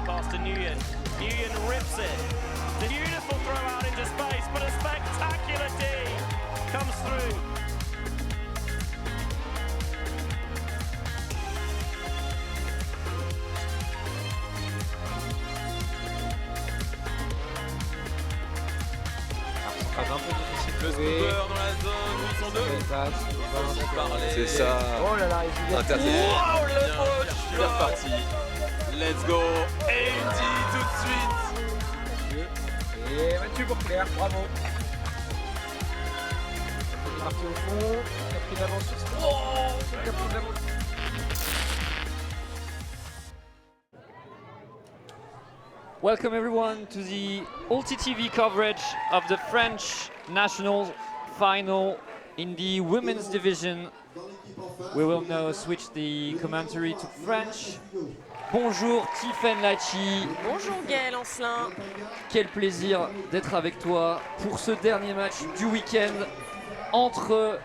Pass to Nguyen. Nguyen rips it. The beautiful throw out into space, but a spectacular D comes through. Ça va un peu difficile. Le scooper dans la zone où ils sont deux. C'est ça. Oh là là, il Wow, le poche. C'est reparti. Let's go. Et une D tout de suite. Et Mathieu Bourclair, bravo. Il est parti au fond, il a pris d'avance sur ce. Oh, il a pris d'avance. Welcome everyone to the Ulti TV coverage of the French national final in the women's division. We will now switch the commentary to French. Bonjour Tiffaine Lachi. Bonjour Gaël Ancelin. Quel plaisir d'être avec toi pour ce dernier match du week-end entre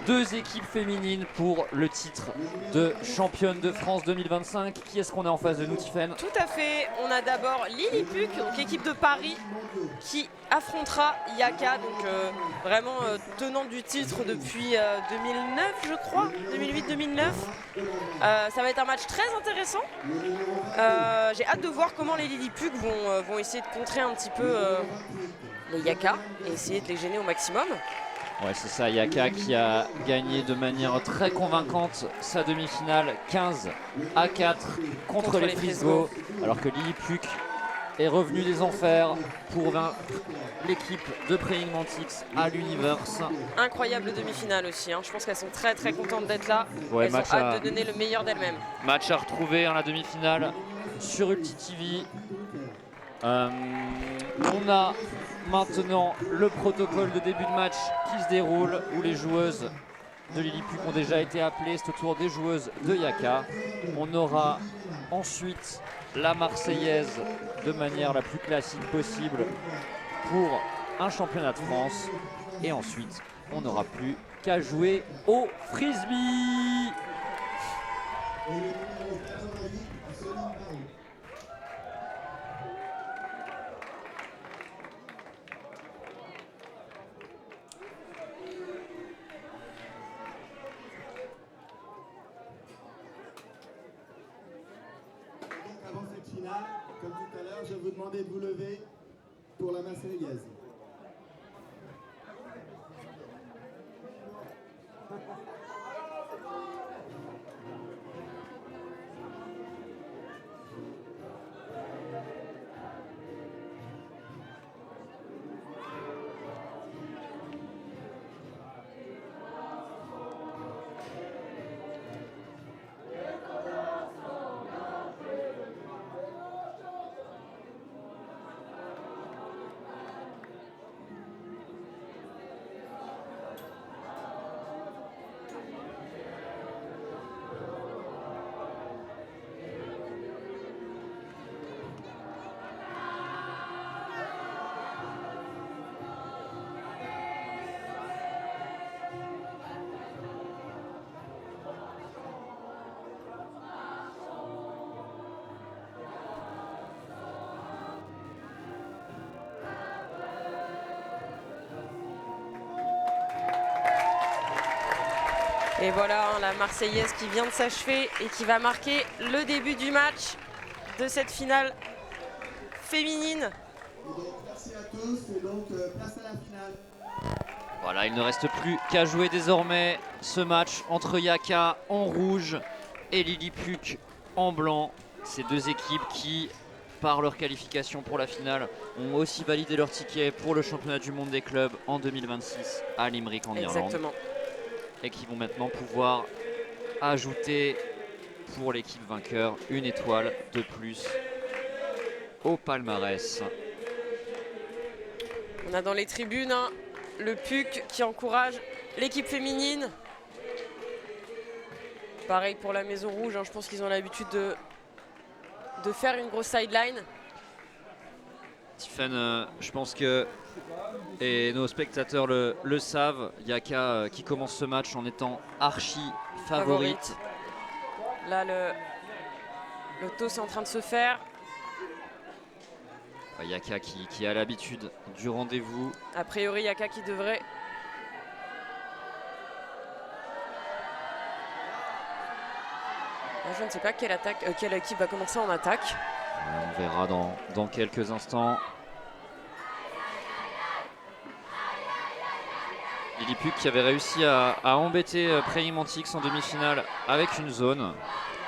deux équipes féminines pour le titre de championne de France 2025. Qui est-ce qu'on a en face de nous, Tiffaine? Tout à fait. On a d'abord Lilliput, donc équipe de Paris, qui affrontera Yaka, donc vraiment tenante du titre depuis 2009, je crois, 2008-2009. Ça va être un match très intéressant. J'ai hâte de voir comment les Lilliput vont essayer de contrer un petit peu les Yaka et essayer de les gêner au maximum. Ouais, c'est ça, Yaka qui a gagné de manière très convaincante sa demi-finale 15-4 contre les Frisgo, alors que Lilliput est revenu des enfers pour vaincre l'équipe de Praying Mantics à l'Universe. Incroyable demi-finale aussi, hein. Je pense qu'elles sont très très contentes d'être là. Ouais, elles ont hâte de donner le meilleur d'elles-mêmes. Match à retrouver en la demi-finale sur Ulti TV. On a maintenant le protocole de début de match qui se déroule, où les joueuses de Lilliput ont déjà été appelées. C'est au tour des joueuses de Yaka. On aura ensuite la Marseillaise de manière la plus classique possible pour un championnat de France. Et ensuite, on n'aura plus qu'à jouer au frisbee. Avant cette finale, comme tout à l'heure, je vais vous demander de vous lever pour la Marseillaise. Et voilà, hein, la Marseillaise qui vient de s'achever et qui va marquer le début du match de cette finale féminine. Merci à tous et donc place à la finale. Voilà, il ne reste plus qu'à jouer désormais ce match entre Yaka en rouge et Lilliput en blanc. Ces deux équipes qui, par leur qualification pour la finale, ont aussi validé leur ticket pour le championnat du monde des clubs en 2026 à Limerick en Irlande. Exactement. Et qui vont maintenant pouvoir ajouter pour l'équipe vainqueur une étoile de plus au palmarès. On a dans les tribunes hein, le PUC qui encourage l'équipe féminine. Pareil pour la Maison Rouge, hein, je pense qu'ils ont l'habitude de faire une grosse sideline. Tiffen, je pense que, et nos spectateurs le savent, Yaka qui commence ce match en étant archi favorite. Là, le toss est en train de se faire. Yaka qui a l'habitude du rendez-vous. A priori, Yaka qui devrait... Je ne sais pas quelle équipe va commencer en attaque. On verra dans quelques instants. Lilliput qui avait réussi à embêter Prayimantix en demi-finale avec une zone.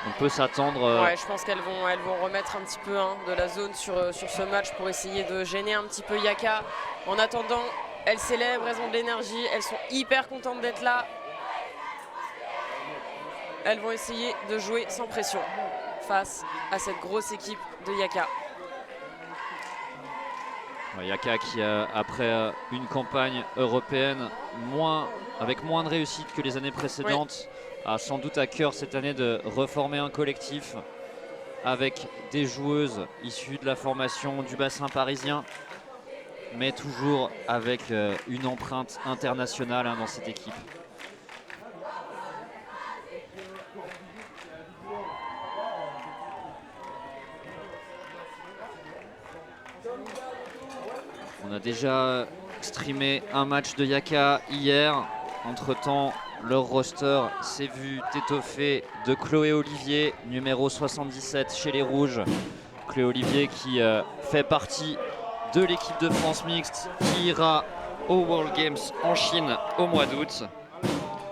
On peut s'attendre. Ouais, je pense qu'elles vont remettre un petit peu de la zone sur ce match pour essayer de gêner un petit peu Yaka. En attendant, elles célèbrent, elles ont de l'énergie, elles sont hyper contentes d'être là. Elles vont essayer de jouer sans pression face à cette grosse équipe de Yaka. Yaka qui, après une campagne européenne avec moins de réussite que les années précédentes, a sans doute à cœur cette année de reformer un collectif avec des joueuses issues de la formation du bassin parisien, mais toujours avec une empreinte internationale dans cette équipe. On a déjà streamé un match de Yaka hier. Entre-temps, leur roster s'est vu étoffé de Chloé Olivier, numéro 77 chez les Rouges. Chloé Olivier qui fait partie de l'équipe de France mixte qui ira aux World Games en Chine au mois d'août.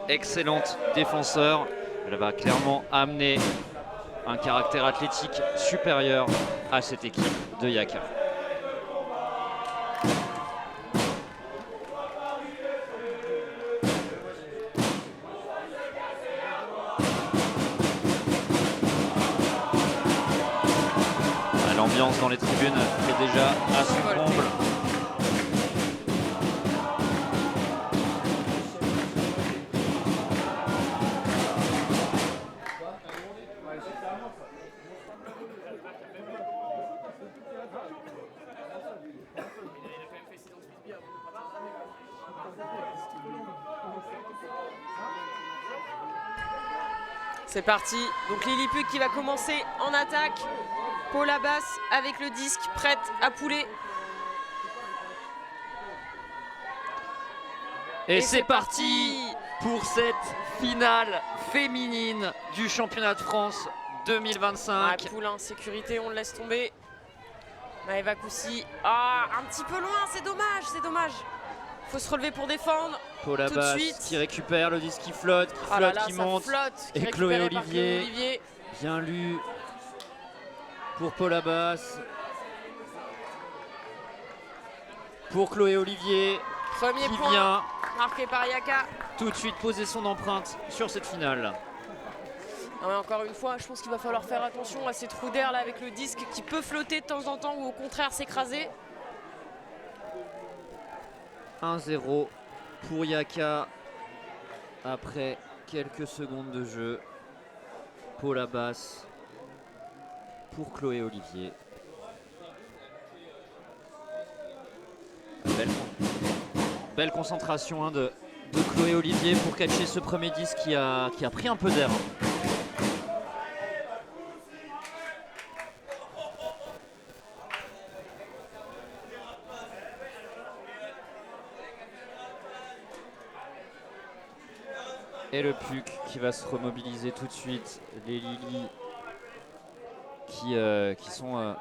Excellente défenseur. Elle va clairement amener un caractère athlétique supérieur à cette équipe de Yaka. L'ambiance dans les tribunes est déjà à son comble. C'est parti, donc Lilliput qui va commencer en attaque. Paula Bass avec le disque, prête à pouler. Et c'est parti pour cette finale féminine du championnat de France 2025. Poule en sécurité, on le laisse tomber. Maëva Koussi, un petit peu loin, c'est dommage, c'est dommage. Faut se relever pour défendre. Paula Bass qui récupère le disque qui flotte, qui monte. Et Chloé Olivier, bien lu pour Paula Bass. Pour Chloé Olivier, premier qui point vient marqué par Yaka. Tout de suite poser son empreinte sur cette finale. Encore une fois, je pense qu'il va falloir faire attention à ces trous d'air là avec le disque qui peut flotter de temps en temps ou au contraire s'écraser. 1-0 pour Yaka après quelques secondes de jeu. Paula Bass pour Chloé Olivier. Belle concentration de Chloé Olivier pour catcher ce premier disque qui a pris un peu d'air. Et le PUC qui va se remobiliser tout de suite. Les Lily qui sont...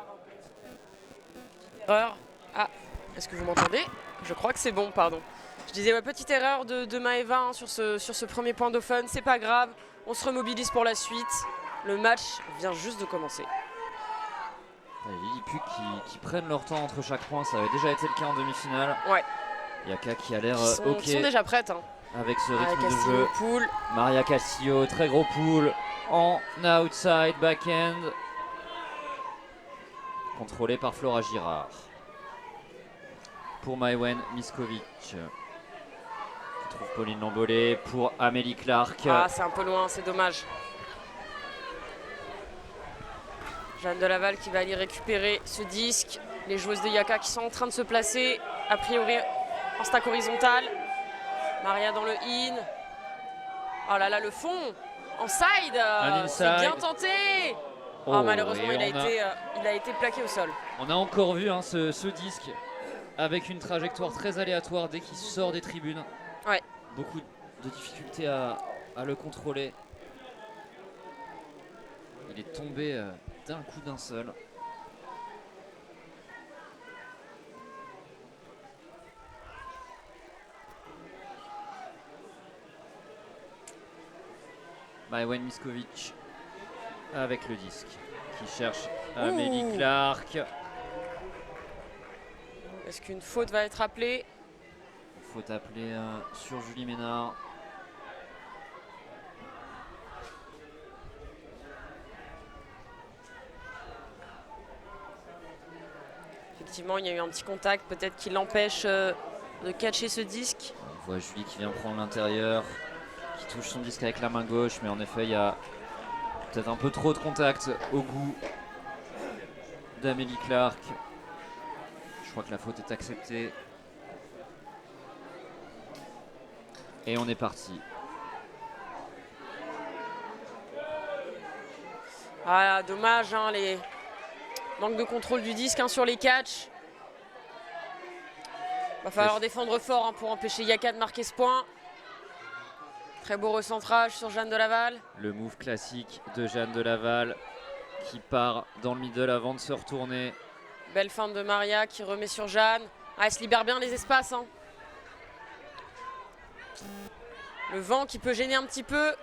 Erreur. Est-ce que vous m'entendez? Je crois que c'est bon, pardon. Je disais, petite erreur de Maëva sur ce premier point d'open. C'est pas grave, on se remobilise pour la suite. Le match vient juste de commencer. Les Lily PUC qui prennent leur temps entre chaque point, ça avait déjà été le cas en demi-finale. Ouais. Yaka qui a l'air ok. Ils sont déjà prêtes. Avec ce rythme de jeu. Pool. Maria Castillo, très gros pool en outside back-end. Contrôlé par Flora Girard. Pour Maëwen Miskovic. Qui trouve Pauline Lambolé. Pour Amélie Clark. C'est un peu loin, c'est dommage. Jeanne de Laval qui va aller récupérer ce disque. Les joueuses de Yaka qui sont en train de se placer, a priori en stack horizontal. Maria dans le in. Oh là là, le fond en side. C'est inside. bien tenté. Oh, Oh, malheureusement, et il a été plaqué au sol. On a encore vu hein, ce disque avec une trajectoire très aléatoire dès qu'il sort des tribunes. Ouais. Beaucoup de difficultés à le contrôler. Il est tombé d'un coup d'un seul. Maïwenn Miskovic avec le disque qui cherche Amélie Clark. Est-ce qu'une faute va être appelée? Faute appelée sur Julie Ménard. Effectivement, il y a eu un petit contact, peut-être qui l'empêche de catcher ce disque. On voit Julie qui vient prendre l'intérieur, qui touche son disque avec la main gauche, mais en effet, il y a peut-être un peu trop de contact au goût d'Amélie Clark. Je crois que la faute est acceptée. Et on est parti. Ah, dommage, hein, les manques de contrôle du disque hein, sur les catchs. Va falloir défendre fort hein, pour empêcher Yaka de marquer ce point. Très beau recentrage sur Jeanne de Laval. Le move classique de Jeanne de Laval qui part dans le middle avant de se retourner. Belle feinte de Maria qui remet sur Jeanne. Ah, elle se libère bien les espaces. Hein. Le vent qui peut gêner un petit peu.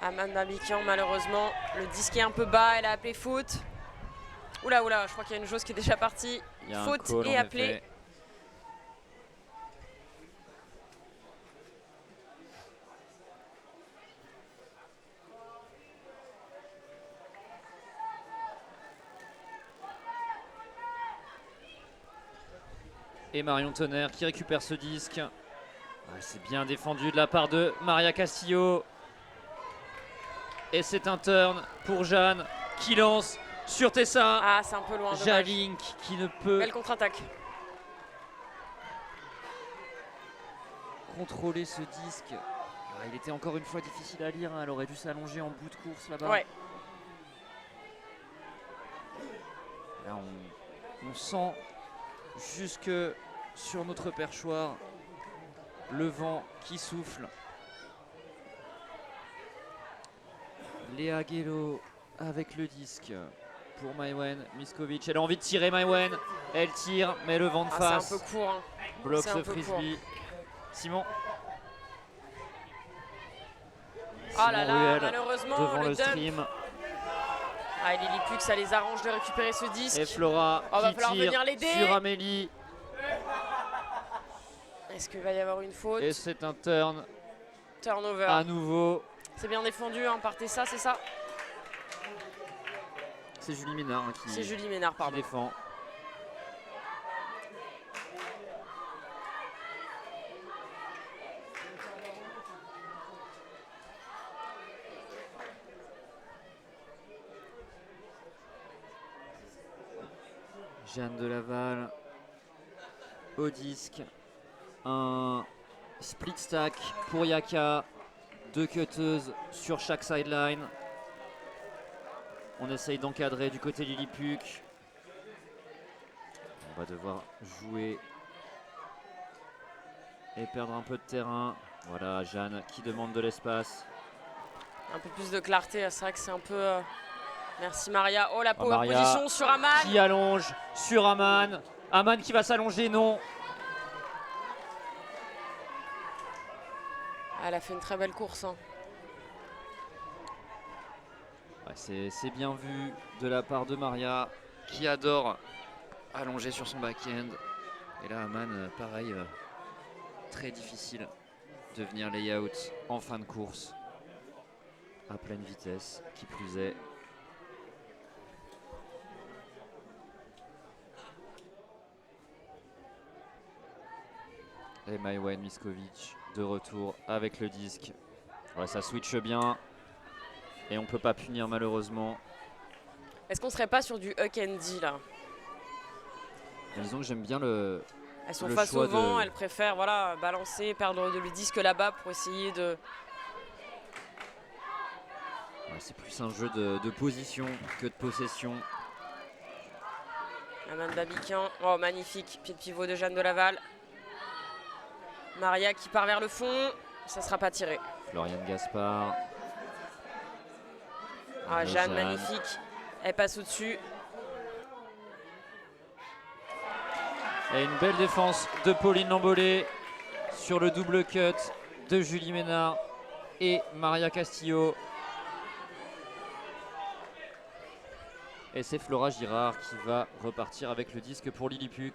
Amanda Bikian, malheureusement, le disque est un peu bas. Elle a appelé faute. Oula, oula, je crois qu'il y a une joueuse qui est déjà partie. Il y a Faute un call, et en appelée. effet. Et Marion Tonnerre qui récupère ce disque. C'est bien défendu de la part de Maria Castillo. Et c'est un turn pour Jeanne qui lance sur Tessa. Ah, c'est un peu loin. Dommage. Jalink qui ne peut Belle contre-attaque. contrôler ce disque. Il était encore une fois difficile à lire. Elle aurait dû s'allonger en bout de course là-bas. Ouais. Là, on sent jusque sur notre perchoir le vent qui souffle. Léa Guello avec le disque pour Maïwenn Miskovic. Elle a envie de tirer Maïwenn. Elle tire, mais le vent de face C'est un peu court. Hein. bloque c'est ce un peu frisbee. Simon. Ah là là, Ruel malheureusement, devant le dump. stream. Ah, et Lily Puck, ça les arrange de récupérer ce disque. Et Flora Oh, va qui falloir tire venir l'aider. sur Amélie. Est-ce qu'il va y avoir une faute? Et c'est un turn Turnover. à nouveau. C'est bien défendu hein, par Tessa, c'est ça? C'est Julie Ménard hein, C'est Julie Ménard, qui pardon. défend. Jeanne de Laval au disque. Un split stack pour Yaka. 2 cutteuses sur chaque sideline. On essaye d'encadrer du côté Lily Puck. On va devoir jouer et perdre un peu de terrain. Voilà, Jeanne qui demande de l'espace. Un peu plus de clarté, c'est vrai que c'est un peu... Merci Maria. Oh, la Maria position sur Aman. Qui allonge sur Aman. Aman qui va s'allonger, non. Elle a fait une très belle course. Hein. Ouais, c'est bien vu de la part de Maria qui adore allonger sur son back-end. Et là, Aman, pareil, très difficile de venir layout en fin de course à pleine vitesse, qui plus est. Et Maïwenn Miskovic de retour avec le disque. Ouais, ça switch bien. Et on peut pas punir malheureusement. Est-ce qu'on serait pas sur du Huck and D là? Mais disons que j'aime bien le. Elles sont Le face choix au vent, de- elles préfèrent voilà, balancer, perdre le disque là-bas pour essayer de... Ouais, c'est plus un jeu de position que de possession. Amanda Bican, oh magnifique, pied de pivot de Jeanne de Laval. Maria qui part vers le fond, ça sera pas tiré. Florian Gaspard. Ah, Jeanne, Jeanne. magnifique, elle passe au-dessus. Et une belle défense de Pauline Lambollet sur le double cut de Julie Ménard et Maria Castillo. Et c'est Flora Girard qui va repartir avec le disque pour Lilliput.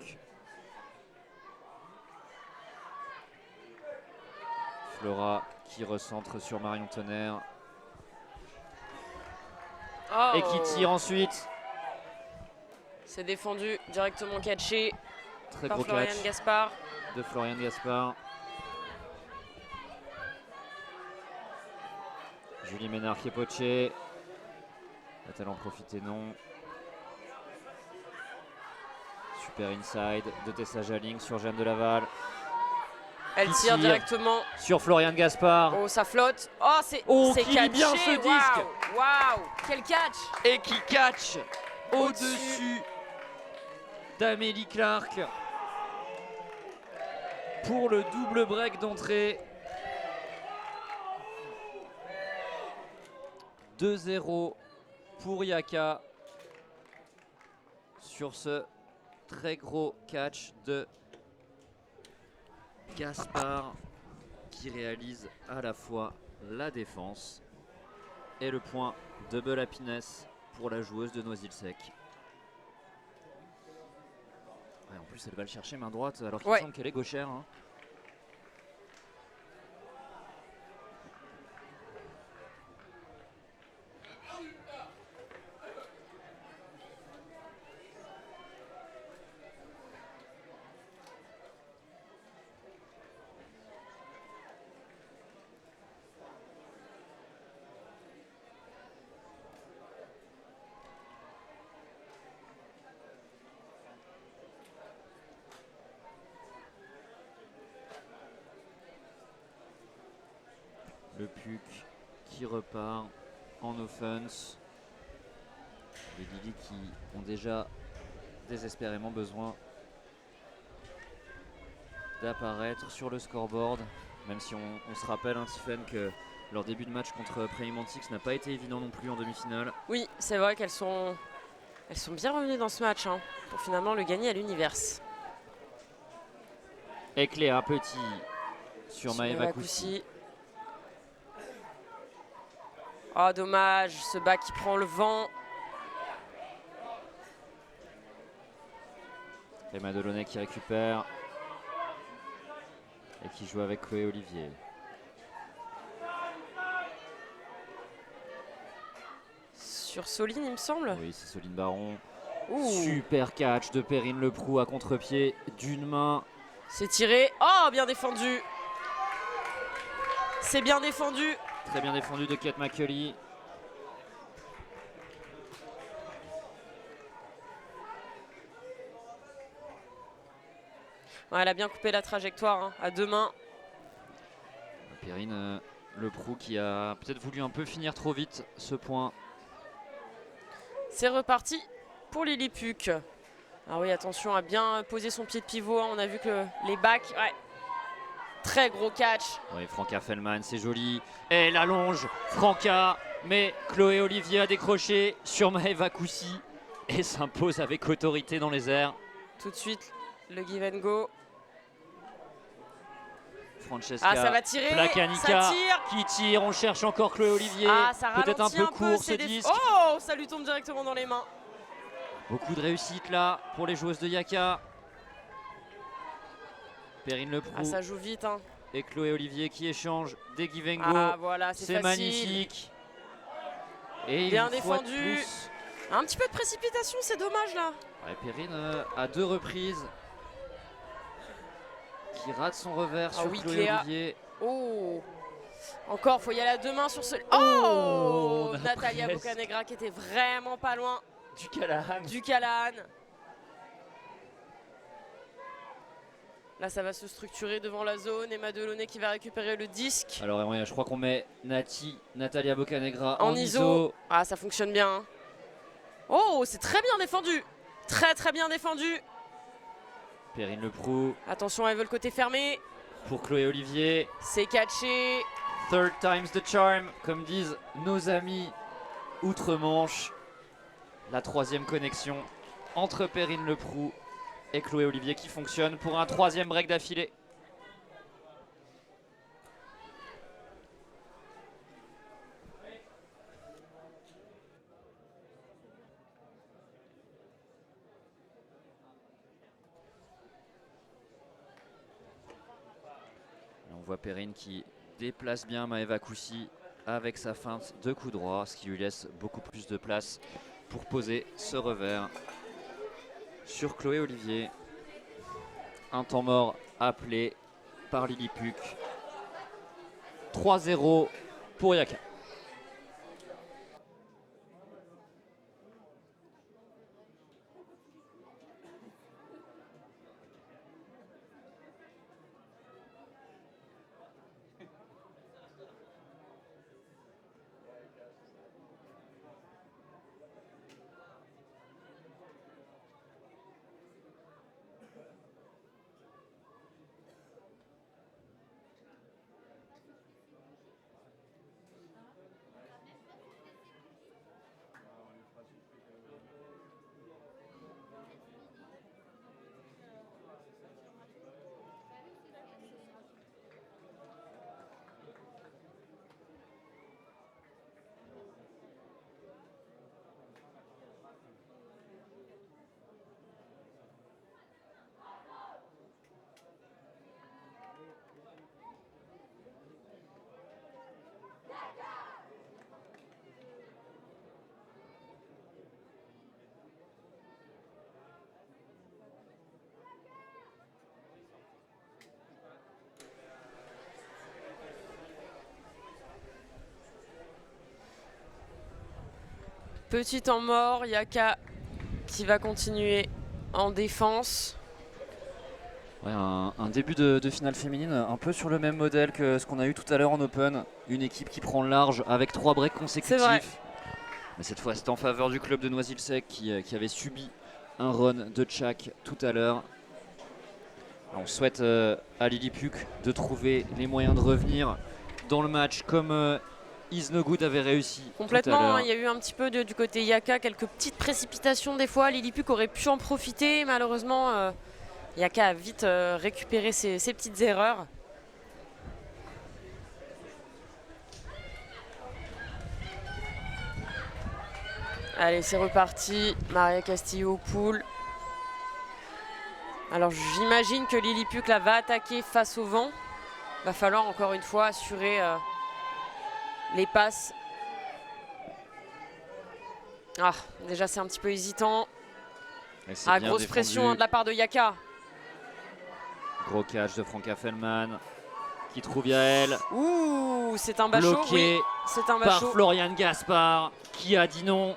Flora qui recentre sur Marion Tonnerre Oh, et qui tire ensuite. c'est défendu, directement catché Très par gros Florian catch Gaspard. de Florian Gaspard. Julie Ménard qui est pochée. Va-t-elle en profiter? Non. Super inside de Tessa Jaling sur Jeanne de Laval. Elle Qui tire tire. directement. Sur Florian Gaspard. Oh, ça flotte. Oh, c'est Oh, c'est qui lit catché. bien ce disque. Waouh, waouh, quel catch. Et qui catch Au-dessus. au-dessus d'Amélie Clark pour le double break d'entrée. 2-0 pour Yaka sur ce très gros catch de Gaspard qui réalise à la fois la défense et le point double happiness pour la joueuse de Noisy-le-Sec. Ouais, en plus elle va le chercher main droite alors qu'il Ouais. semble qu'elle est gauchère. Hein. Le Puc qui repart en offense. Les Lily qui ont déjà désespérément besoin d'apparaître sur le scoreboard. Même si on se rappelle, hein, Tiffen, que leur début de match contre Prélimantix n'a pas été évident non plus en demi-finale. Oui, c'est vrai qu'elles sont bien revenues dans ce match, hein, pour finalement le gagner à l'Univers. Et Cléa Petit sur Maëva Koussi. Koussi. Oh, dommage, ce bas qui prend le vent. Emma Delaunay qui récupère et qui joue avec Chloé Olivier. Sur Soline, il me semble. Oui, c'est Soline Baron. Ouh, Super catch de Perrine Leproux à contre-pied d'une main. c'est tiré. Oh, bien défendu. C'est bien défendu. Très bien défendu de Kate McCulley. Ouais, elle a bien coupé la trajectoire, hein, à deux mains. Perrine Leproux qui a peut-être voulu un peu finir trop vite ce point. C'est reparti pour Lilliput. Ah oui, attention à bien poser son pied de pivot, hein. On a vu que les backs, ouais. Très gros catch. Oui, Franca Fellman, c'est joli. Elle allonge Franca, mais Chloé Olivier a décroché sur Maëva Koussi et s'impose avec autorité dans les airs. Tout de suite, le give and go. Francesca Ah, ça va tirer. Plakanica Ça tire. qui tire. On cherche encore Chloé Olivier. Ah, ça peut-être un ralentit peu court ce c'est disque. Oh, ça lui tombe directement dans les mains. Beaucoup de réussite là pour les joueuses de Yaka. Perrine Leproux Ah, ça joue vite, hein. et Chloé Olivier qui échangent des give and go. Ah, voilà, c'est C'est facile. magnifique. Et Bien une fois de défendu. plus, Un petit peu de précipitation, c'est dommage là. ouais, Perrine à deux reprises qui rate son revers Ah sur oui, Chloé Cléa. Olivier. Oh, Encore, faut y aller à deux mains sur ce... Oh, on a Natalia presque. Bocanegra qui était vraiment pas loin Du Callahan. du Callahan. Là, ça va se structurer devant la zone. Emma Delaunay qui va récupérer le disque. Alors ouais, je crois qu'on met Natalia Bocanegra En en ISO. Ah, ça fonctionne bien. Hein. Oh, c'est très bien défendu. Très bien défendu. Perrine Leproux Attention, elle veut le côté fermé. pour Chloé Olivier. C'est catché. Third time's the charm, comme disent nos amis outre-Manche. La troisième connexion entre Perrine Leproux et Chloé Olivier qui fonctionne pour un troisième break d'affilée. On voit Perrine qui déplace bien Maeva Koussi avec sa feinte de coup droit, ce qui lui laisse beaucoup plus de place pour poser ce revers sur Chloé Olivier. Un temps mort appelé par Lily Puc. 3-0 pour Yaka. Petit temps mort, Yaka qui va continuer en défense. Ouais, un début de finale féminine un peu sur le même modèle que ce qu'on a eu tout à l'heure en Open. Une équipe qui prend large avec 3 breaks C'est vrai. consécutifs. Mais cette fois c'est en faveur du club de Noisy-le-Sec qui avait subi un run de Tchak tout à l'heure. On souhaite à Lily Puc de trouver les moyens de revenir dans le match comme Is No Good avait réussi tout à Complètement, l'heure. hein, il y a eu un petit peu du côté Yaka, quelques petites précipitations des fois. Lily Puc aurait pu en profiter, malheureusement Yaka a vite récupéré ses petites erreurs. Allez, c'est reparti. Maria Castillo au pool. Alors j'imagine que Lily Puc là, va attaquer face au vent. Va falloir encore une fois assurer les passes. Ah, déjà c'est un petit peu hésitant. Et c'est Ah, bien grosse défendu. pression hein, de la part de Yaka. Gros catch de Franca Fellman qui trouve Yael. Ouh, c'est un bachot. Bloqué Oui, c'est un par bachot. Florian Gaspard qui a dit non.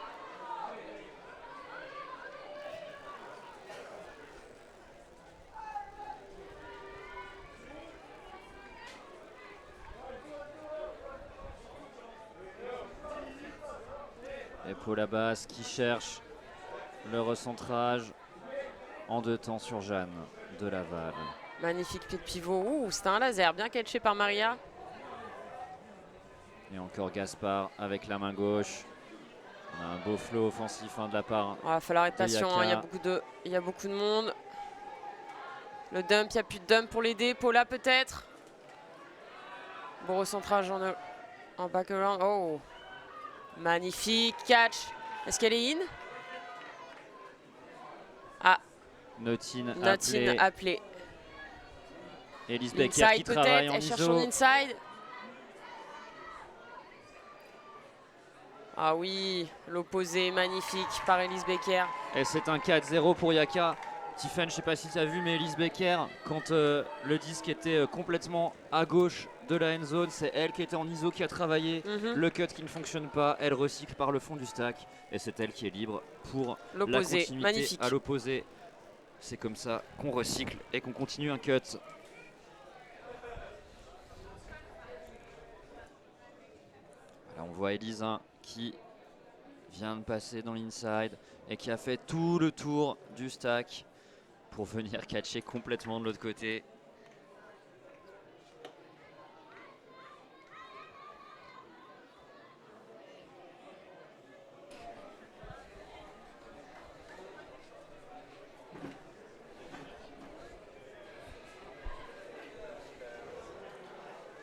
Et Paul Abbas qui cherche le recentrage en 2 temps sur Jeanne de Laval. Magnifique pied de pivot. Ouh, c'était un laser, bien catché par Maria. Et encore Gaspard avec la main gauche. On a un beau flow offensif de la part. Il va falloir être patient, hein, Yaka. il y a beaucoup de monde. Le dump, il n'y a plus de dump pour l'aider. Paula peut-être. Bon recentrage en back-around. Oh, magnifique catch. Est-ce qu'elle est in? Ah, Notine Notine appelée. Elise Becker qui Inside travaille peut-être, en elle cherche son ISO. inside. Ah oui, l'opposé magnifique par Elise Becker. Et c'est un 4-0 pour Yaka Tiffen, je sais pas si tu as vu, mais Elise Becker, quand le disque était complètement à gauche de la end zone, c'est elle qui était en ISO qui a travaillé. Le cut qui ne fonctionne pas, elle recycle par le fond du stack et c'est elle qui est libre pour la L'opposé, continuité magnifique. à l'opposé. C'est comme ça qu'on recycle et qu'on continue un cut. Là, on voit Elise qui vient de passer dans l'inside et qui a fait tout le tour du stack pour venir catcher complètement de l'autre côté.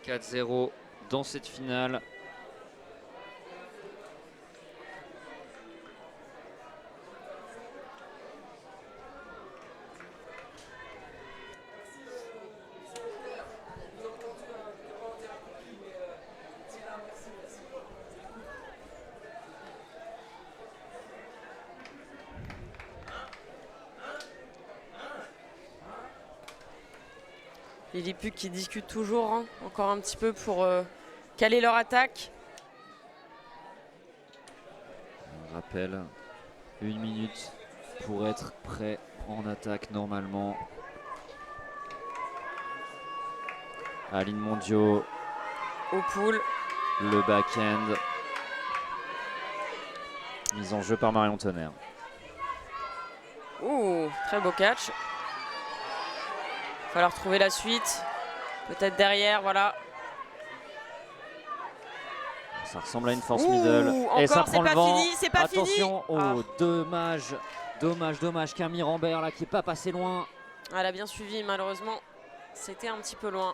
« 4-0 dans cette finale. Les Puck qui discutent toujours, hein, encore un petit peu pour caler leur attaque. On rappelle, 1 minute pour être prêt en attaque normalement. Aline Mondio, Au pool. le back-end. Mise en jeu par Marion Tonnerre. Ouh, très beau catch. Il va falloir trouver la suite. Peut-être derrière, voilà. Ça ressemble à une force Ouh, middle. Et ça encore, c'est prend le pas vent. fini, c'est pas fini. Attention, oh, Ah. dommage. Camille Rambert là qui est pas passé loin. Elle a bien suivi, malheureusement. C'était un petit peu loin.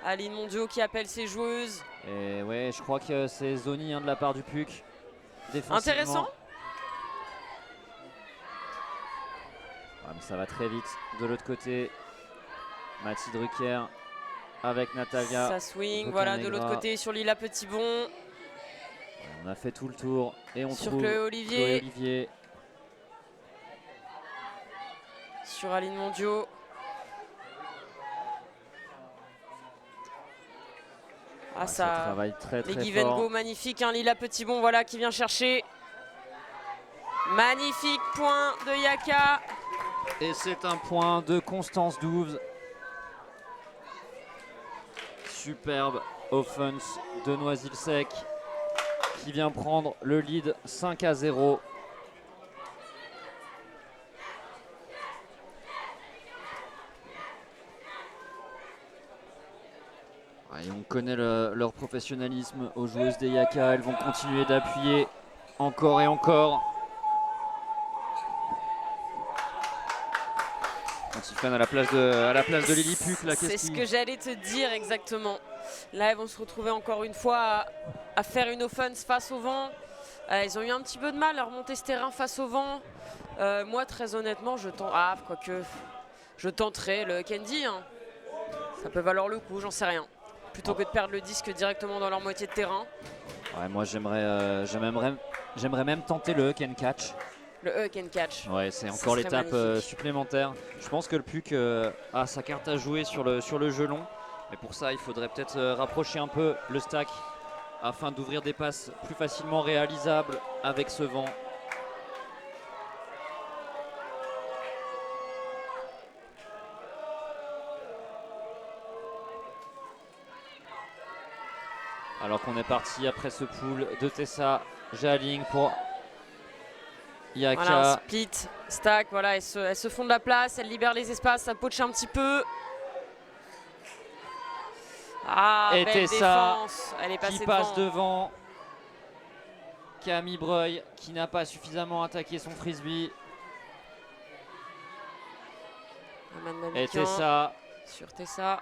Aline Mondio qui appelle ses joueuses. Et ouais, je crois que c'est Zoni de la part du Puck. Défensivement. Intéressant. Ouais, mais ça va très vite. De l'autre côté, Mathilde Drucker avec Natalia. Ça swing, Bocanegra. voilà, de l'autre côté sur Lila Petitbon. Ouais, on a fait tout le tour et on Sur trouve Chloé Olivier. Olivier. Sur Aline Mondio. Ah, Ouais, ça travaille très les très give and fort. go magnifique, hein, Lila Petitbon, voilà, qui vient chercher. Magnifique point de Yaka. Et c'est un point de Constance Douves. Superbe offense de Noisy-le-Sec qui vient prendre le lead 5-0. Et on connaît leur professionnalisme aux joueuses des Yaka. Elles vont continuer d'appuyer encore et encore. Tiffen à la place de Lily Puck. Là, C'est ce que j'allais te dire exactement. Là, elles vont se retrouver encore une fois à faire une offense face au vent. Ils ont eu un petit peu de mal à remonter ce terrain face au vent. Moi, très honnêtement, je tenterai le Candy. Hein. Ça peut valoir le coup, j'en sais rien. Plutôt que de perdre le disque directement dans leur moitié de terrain. Ouais, moi j'aimerais même tenter le Ken Catch. Le Can Catch. Ouais, c'est Ça encore serait l'étape magnifique. supplémentaire. Je pense que le Puck a sa carte à jouer sur le jeu long. Mais pour ça, il faudrait peut-être rapprocher un peu le stack afin d'ouvrir des passes plus facilement réalisables avec ce vent. Alors qu'on est parti après ce pool de Tessa Jaling pour Yaka. Voilà, un split, stack, voilà, elles se font de la place, elles libèrent les espaces, ça poche un petit peu. Ah, Et belle Tessa défense, elle est passée qui passe devant. devant. Camille Breuil qui n'a pas suffisamment attaqué son frisbee. Aman Et Malikian Tessa, sur Tessa.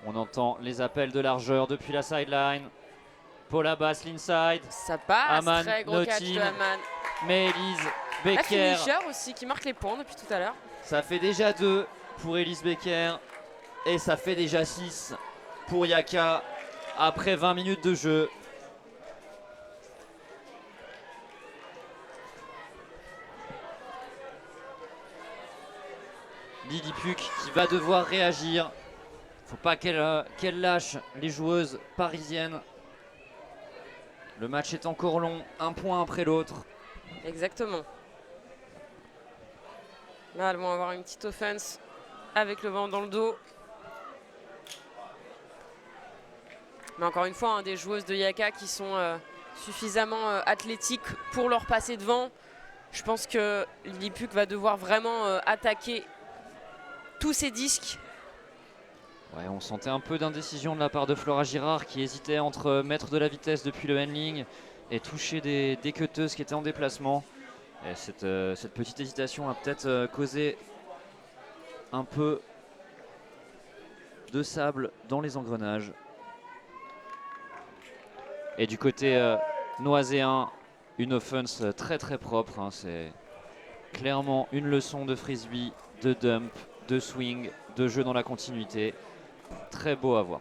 on entend les appels de largeur depuis la sideline. Paula basse l'inside, Ça passe, Aman, très gros catch Notin. de Aman. mais Elise La Becker, finisher aussi qui marque les points depuis tout à l'heure. ça fait déjà 2 pour Elise Becker et ça fait déjà 6 pour Yaka après 20 minutes de jeu. Puck qui va devoir réagir. Faut pas qu'elle lâche les joueuses parisiennes. Le match est encore long, un point après l'autre. Exactement. Là, elles vont avoir une petite offense avec le vent dans le dos. Mais encore une fois, hein, des joueuses de Yaka qui sont suffisamment athlétiques pour leur passer devant. Je pense que Lily Puck va devoir vraiment attaquer tous ses disques. Ouais, on sentait un peu d'indécision de la part de Flora Girard qui hésitait entre mettre de la vitesse depuis le handling et toucher des cutteuses qui étaient en déplacement. Et cette petite hésitation a peut-être causé un peu de sable dans les engrenages. Et du côté noiséen, une offense très très propre. Hein. C'est clairement une leçon de frisbee, de dump, de swing, de jeu dans la continuité. Très beau à voir.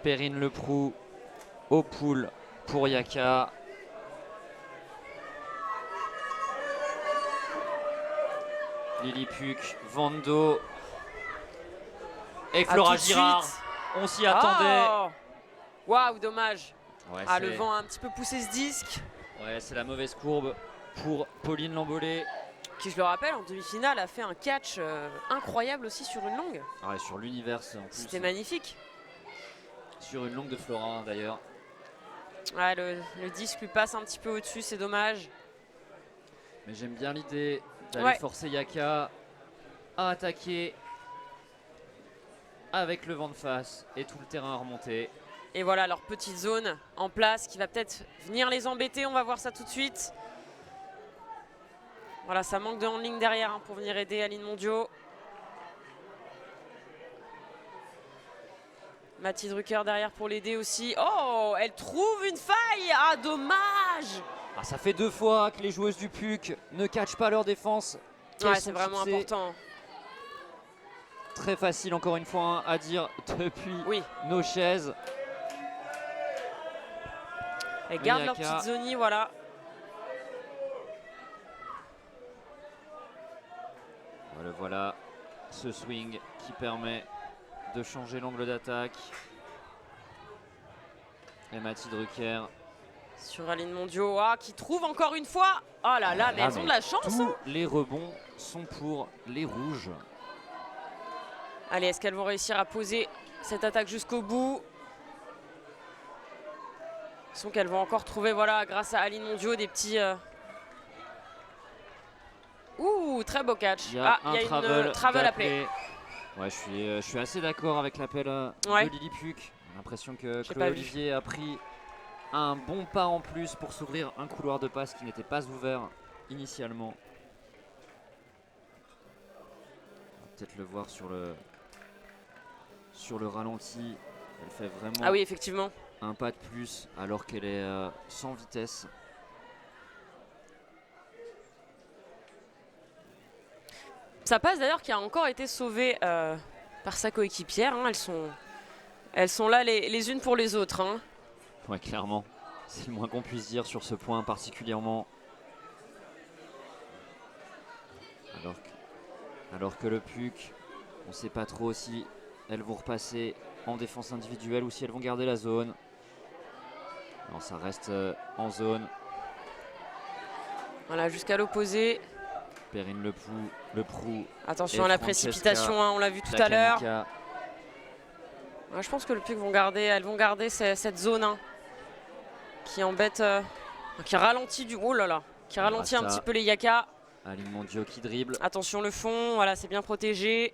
Perrine Leproux au pool pour Yaka. Lily Puck, Vando et Flora Girard. On s'y attendait. Oh, waouh, dommage. Ouais, Ah, le vent a un petit peu poussé ce disque. Ouais, c'est la mauvaise courbe pour Pauline Lambollet. Qui, je le rappelle, en demi-finale a fait un catch incroyable aussi sur une longue. Ouais, sur l'univers en plus. C'était magnifique. Sur une longue de Flora d'ailleurs. Ouais, le disque lui passe un petit peu au-dessus, c'est dommage. Mais j'aime bien l'idée d'aller Ouais. forcer Yaka à attaquer avec le vent de face et tout le terrain à remonter. Et voilà leur petite zone en place qui va peut-être venir les embêter. On va voir ça tout de suite. Voilà, ça manque de handling derrière hein, pour venir aider Aline Mondio. Mathilde Drucker derrière pour l'aider aussi. Oh, elle trouve une faille. Ah, dommage. Ah, ça fait 2 fois que les joueuses du PUC ne catchent pas leur défense. Ouais, c'est vraiment fixées. important. Très facile encore une fois hein, à dire depuis Oui. nos chaises. Elles gardent leur Yaka. petite zonie, voilà. Voilà ce swing qui permet de changer l'angle d'attaque. Et Mathilde Drucker. Sur Aline Mondio, ah, qui trouve encore une fois. Oh là là, mais elles ont de la chance. Tous Hein. les rebonds sont pour les rouges. Allez, est-ce qu'elles vont réussir à poser cette attaque jusqu'au bout? Sont qu'elles vont encore trouver, voilà, grâce à Aline Mondio, des petits. Ouh, très beau catch. Il y a il y a travel une travel d'appelé. appelée. Ouais, je suis assez d'accord avec l'appel Ouais. de Lily Puck. J'ai l'impression que J'ai Chloé pas vu. Olivier a pris un bon pas en plus pour s'ouvrir un couloir de passe qui n'était pas ouvert initialement. On va peut-être le voir sur le ralenti. Elle fait vraiment Ah oui, effectivement. un pas de plus alors qu'elle est sans vitesse. Ça passe d'ailleurs qui a encore été sauvée par sa coéquipière. Hein. Elles sont là les unes pour les autres. Hein. Ouais, clairement. C'est le moins qu'on puisse dire sur ce point particulièrement. Alors que le PUC, on ne sait pas trop si elles vont repasser en défense individuelle ou si elles vont garder la zone. Non, ça reste en zone. Voilà, jusqu'à l'opposé. Perrine Leproux. Attention Et à la Francesca précipitation, hein, on l'a vu tout à l'heure. Takanika. Ouais, je pense que le PUC elles vont garder cette zone hein, qui embête, qui ralentit oh là là, qui ralentit un ça. petit peu les Yaka. Aline Mondio qui dribble. Attention le fond, voilà, c'est bien protégé.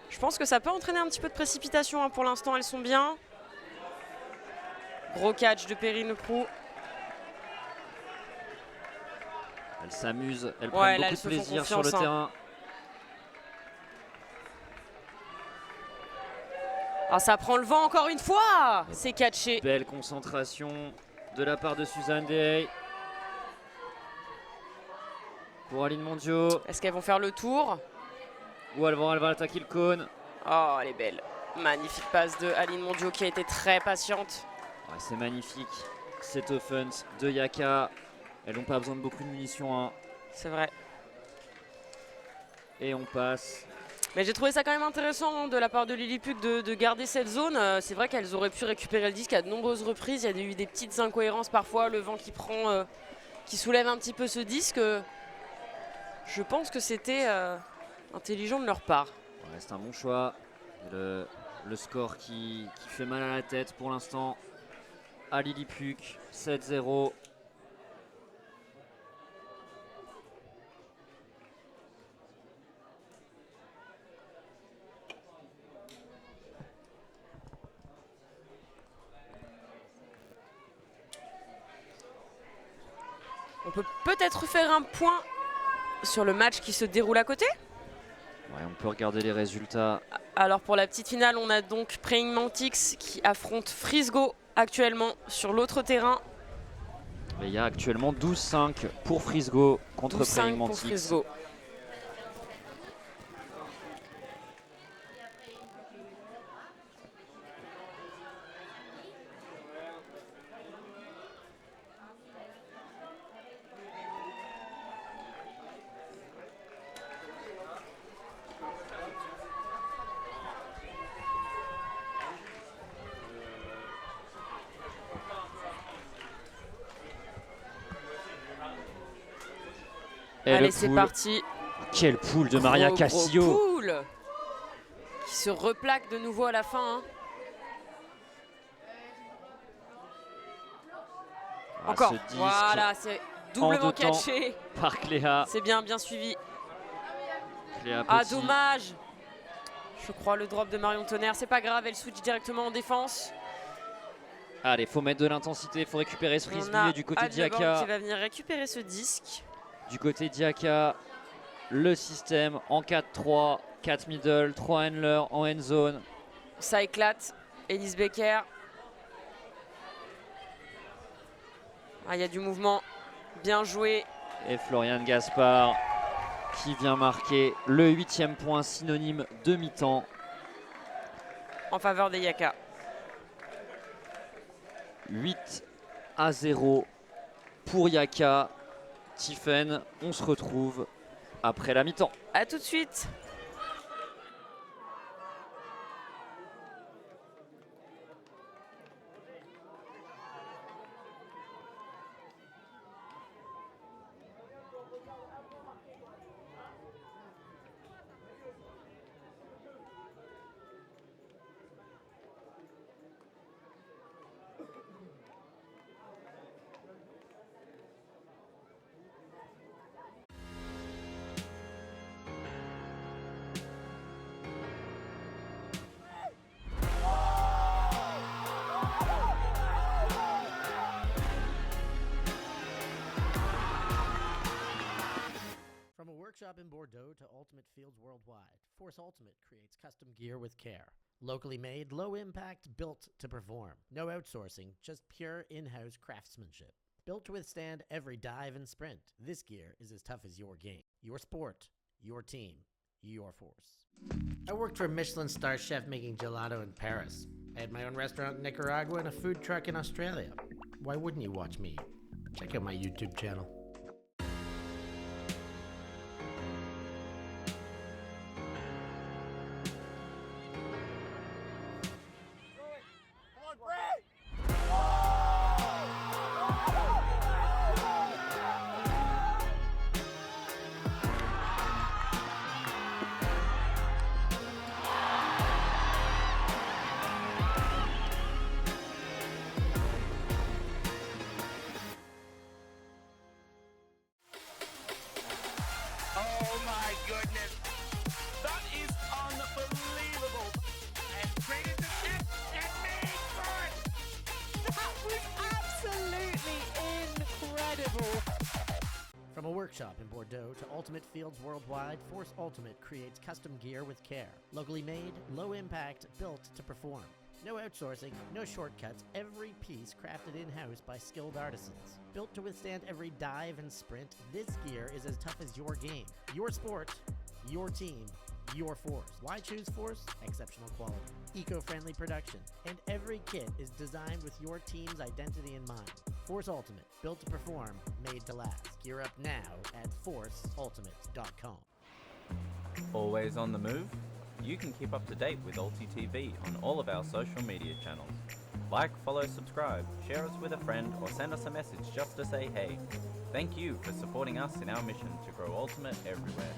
Je pense que ça peut entraîner un petit peu de précipitation. Hein. Pour l'instant, elles sont bien. Gros catch de Perrine Leproux. Elles s'amusent, elles Ouais, prennent là, beaucoup elles se de font plaisir sur le confiance, hein. terrain. Ah, ça prend le vent encore une fois. C'est catché. Belle concentration de la part de Suzanne Day. Pour Aline Mondio. Est-ce qu'elles vont faire le tour? Ou elle va attaquer le cône. Oh, elle est belle. Magnifique passe de Aline Mondio qui a été très patiente. Ouais, c'est magnifique. cette offense de Yaka. Elles n'ont pas besoin de beaucoup de munitions. Hein. C'est vrai. Et on passe. Mais j'ai trouvé ça quand même intéressant de la part de Lilliput de garder cette zone. C'est vrai qu'elles auraient pu récupérer le disque à de nombreuses reprises. Il y a eu des petites incohérences parfois. Le vent qui prend, qui soulève un petit peu ce disque. Je pense que c'était intelligent de leur part. Ouais, c'est un bon choix. Le score qui fait mal à la tête pour l'instant à Lilliput. 7-0. On peut peut-être faire un point sur le match qui se déroule à côté. Ouais, on peut regarder les résultats. Alors pour la petite finale, on a donc Praying Mantics qui affronte Frisgo actuellement sur l'autre terrain. Et il y a actuellement 12-5 pour Frisgo contre Praying 12-5 pour Mantics. Frisgo. Et Allez, le c'est pool. parti. Quel pool de Maria Gros Casillo. pool qui se replaque de nouveau à la fin. Hein. Ah, Encore. ce disque Voilà, c'est en doublement deux temps catché. par Cléa. C'est bien suivi. Cléa Ah, Petit. dommage. Je crois le drop de Marion Tonnerre. C'est pas grave, elle switch directement en défense. Allez, faut mettre de l'intensité, faut récupérer ce On frisbee. a Et du côté Aldeborn d'Yaka, qui va venir récupérer ce disque. du côté d'Yaka, le système en 4-3, 4 middle, 3 handlers en end zone. Ça éclate. Elise Becker. Ah, il y a du mouvement. Bien joué. Et Florian Gaspard qui vient marquer le 8e point synonyme de mi-temps. En faveur des Yaka. 8-0 pour Yaka. Tiffen, on se retrouve après la mi-temps. A tout de suite. From a workshop in Bordeaux to Ultimate Fields worldwide, Force Ultimate creates custom gear with care. Locally made, low impact, built to perform. No outsourcing, just pure in-house craftsmanship. Built to withstand every dive and sprint, this gear is as tough as your game. Your sport, your team, your force. I worked for a Michelin star chef making gelato in Paris. I had my own restaurant in Nicaragua and a food truck in Australia. Why wouldn't you watch me? Check out my YouTube channel. Oh my goodness. That is unbelievable. And created the net and made for it. That was absolutely incredible. From a workshop in Bordeaux to Ultimate Fields worldwide, Force Ultimate creates custom gear with care. Locally made, low impact, built to perform. No outsourcing, no shortcuts, every piece crafted in-house by skilled artisans. Built to withstand every dive and sprint, this gear is as tough as your game. Your sport, your team, your force. Why choose Force? Exceptional quality. eco-friendly production, and every kit is designed with your team's identity in mind. Force Ultimate, built to perform, made to last. Gear up now at forceultimate.com. Always on the move? You can keep up to date with Ulti TV on all of our social media channels. Like, follow, subscribe, share us with a friend, or send us a message just to say hey. Thank you for supporting us in our mission to grow Ultimate everywhere.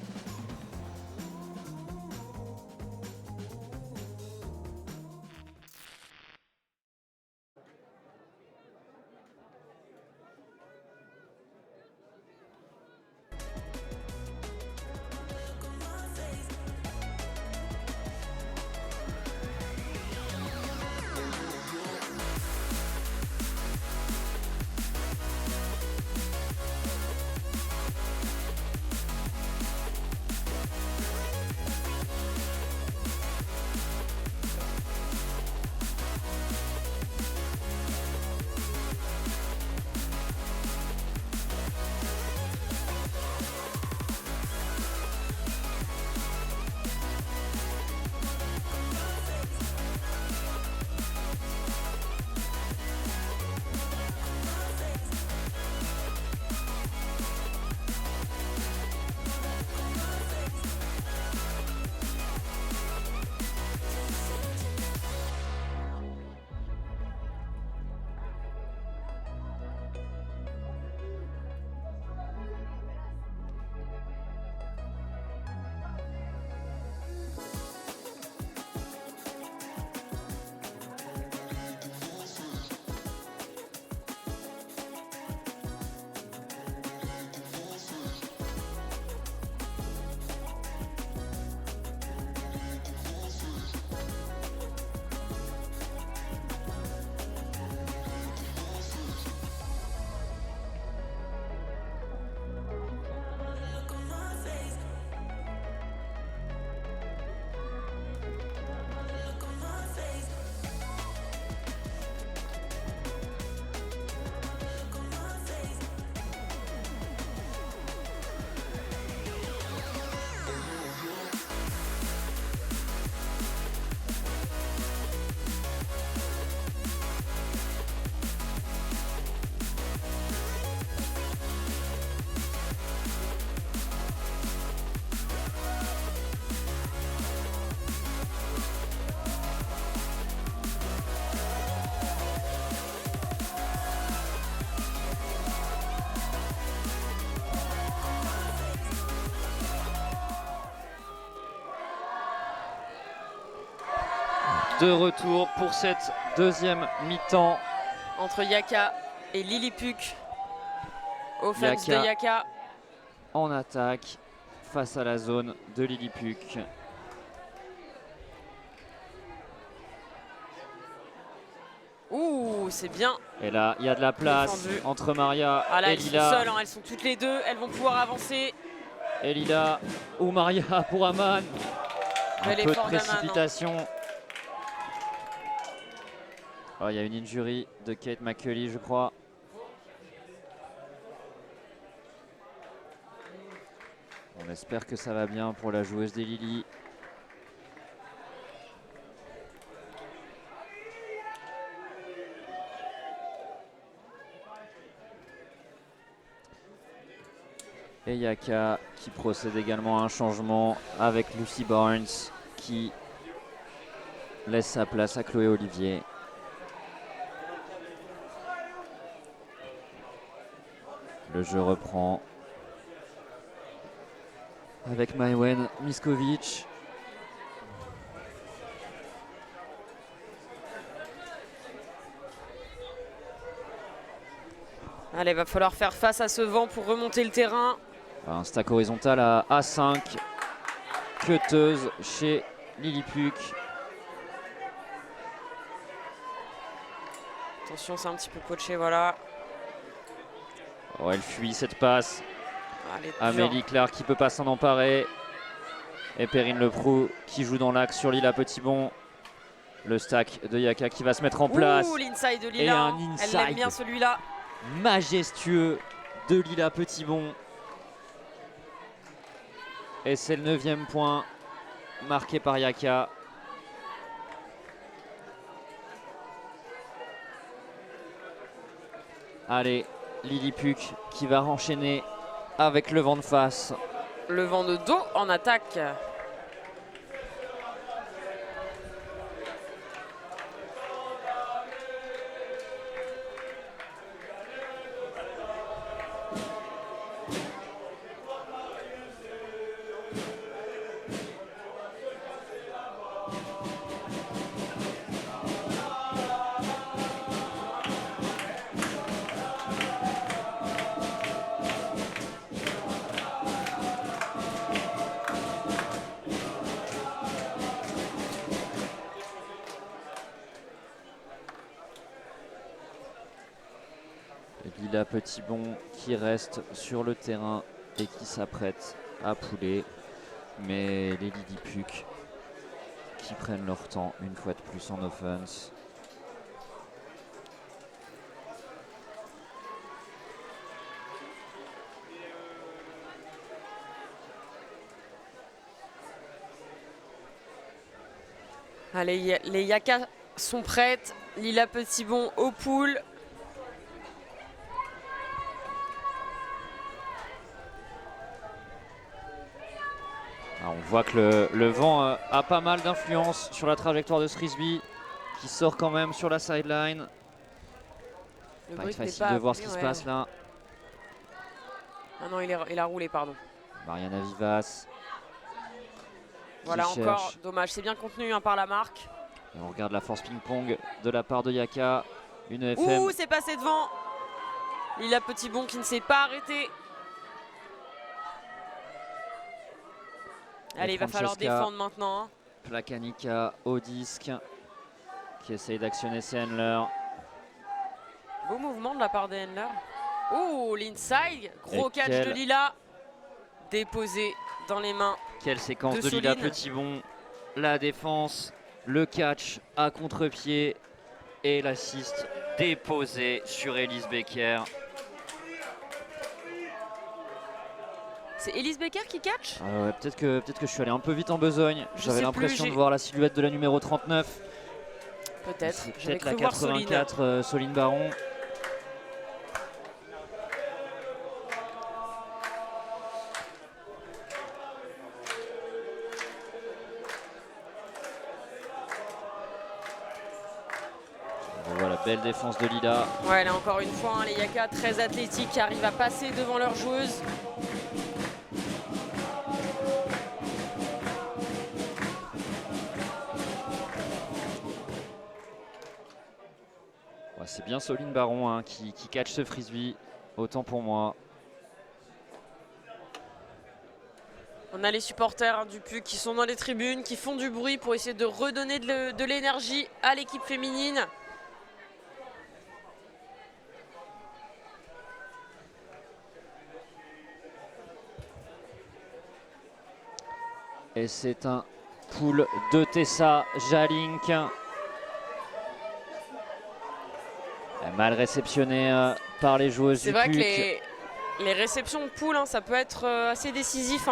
De retour pour cette deuxième mi-temps. Entre Yaka et Lilliput. Offense de Yaka. En attaque face à la zone de Lilliput. Ouh, c'est bien. Et là, il y a de la place défendu entre Maria Ah là, et elles Lila. sont seules, hein, elles sont toutes les deux, elles vont pouvoir avancer. Et Lila ou Maria pour Aman. Un Elle est peu de forte, Aman, hein. précipitation. Oh, il y a une injury de Kate McCulley, je crois. On espère que ça va bien pour la joueuse des Lily. Et Yaka qui procède également à un changement avec Lucy Barnes qui laisse sa place à Chloé Olivier. Le jeu reprend avec Maïwen Miskovic. Allez, va falloir faire face à ce vent pour remonter le terrain. Un stack horizontal à A5. Queuteuse chez Lilliput. Attention, c'est un petit peu coaché, voilà. Oh, elle fuit cette passe. Allez, Amélie Clark qui peut pas s'en emparer. Et Perrine Leproux qui joue dans l'axe sur Lila Petitbon. Le stack de Yaka qui va se mettre en place. Ouh, l'inside de Et Lila. un Elle l'aime inside bien celui-là. majestueux de Lila Petitbon. Et c'est le 9e point marqué par Yaka. Allez, Lilliput qui va enchaîner avec le vent de face. Le vent de dos en attaque. Lila Petitbon qui reste sur le terrain et qui s'apprête à pouler. Mais les Lilliput qui prennent leur temps une fois de plus en offense. Allez, les Yakas sont prêtes. Lila Petitbon au pool. Alors on voit que le vent a pas mal d'influence sur la trajectoire de ce frisbee qui sort quand même sur la sideline. Pas facile de voir ce qui se passe là. Ah non, il a roulé, pardon. Mariana Vivas. Voilà, encore dommage. C'est bien contenu par la marque. Et on regarde la force ping-pong de la part de Yaka. Une FM. Ouh, c'est passé devant. Lila Petitbon qui ne s'est pas arrêté. Allez, il va falloir défendre maintenant. Plakanika au disque qui essaye d'actionner ses handlers. Beau mouvement de la part des handlers. Oh, l'inside. Gros Et catch de Lila. Déposé dans les mains. Quelle séquence de Soline. Lila Petitbon. La défense, le catch à contre-pied et l'assist déposé sur Elise Becker. C'est Elise Becker qui catch? Ouais, peut-être que je suis allé un peu vite en besogne. J'avais sais l'impression plus, de voir la silhouette de la numéro 39. Peut-être. C'est J'avais peut-être la cru voir Soline. 84 Soline Baron. Voilà, belle défense de Lila. Ouais, là encore une fois, les Yakas très athlétiques qui arrivent à passer devant leurs joueuses. Ouais, c'est bien Soline Baron qui catch ce frisbee, autant pour moi. On a les supporters du PUC qui sont dans les tribunes, qui font du bruit pour essayer de redonner de l'énergie à l'équipe féminine. Et c'est un pull de Tessa Jalink. Mal réceptionné par les joueuses du PUC. C'est vrai que les réceptions de poule, ça peut être assez décisif.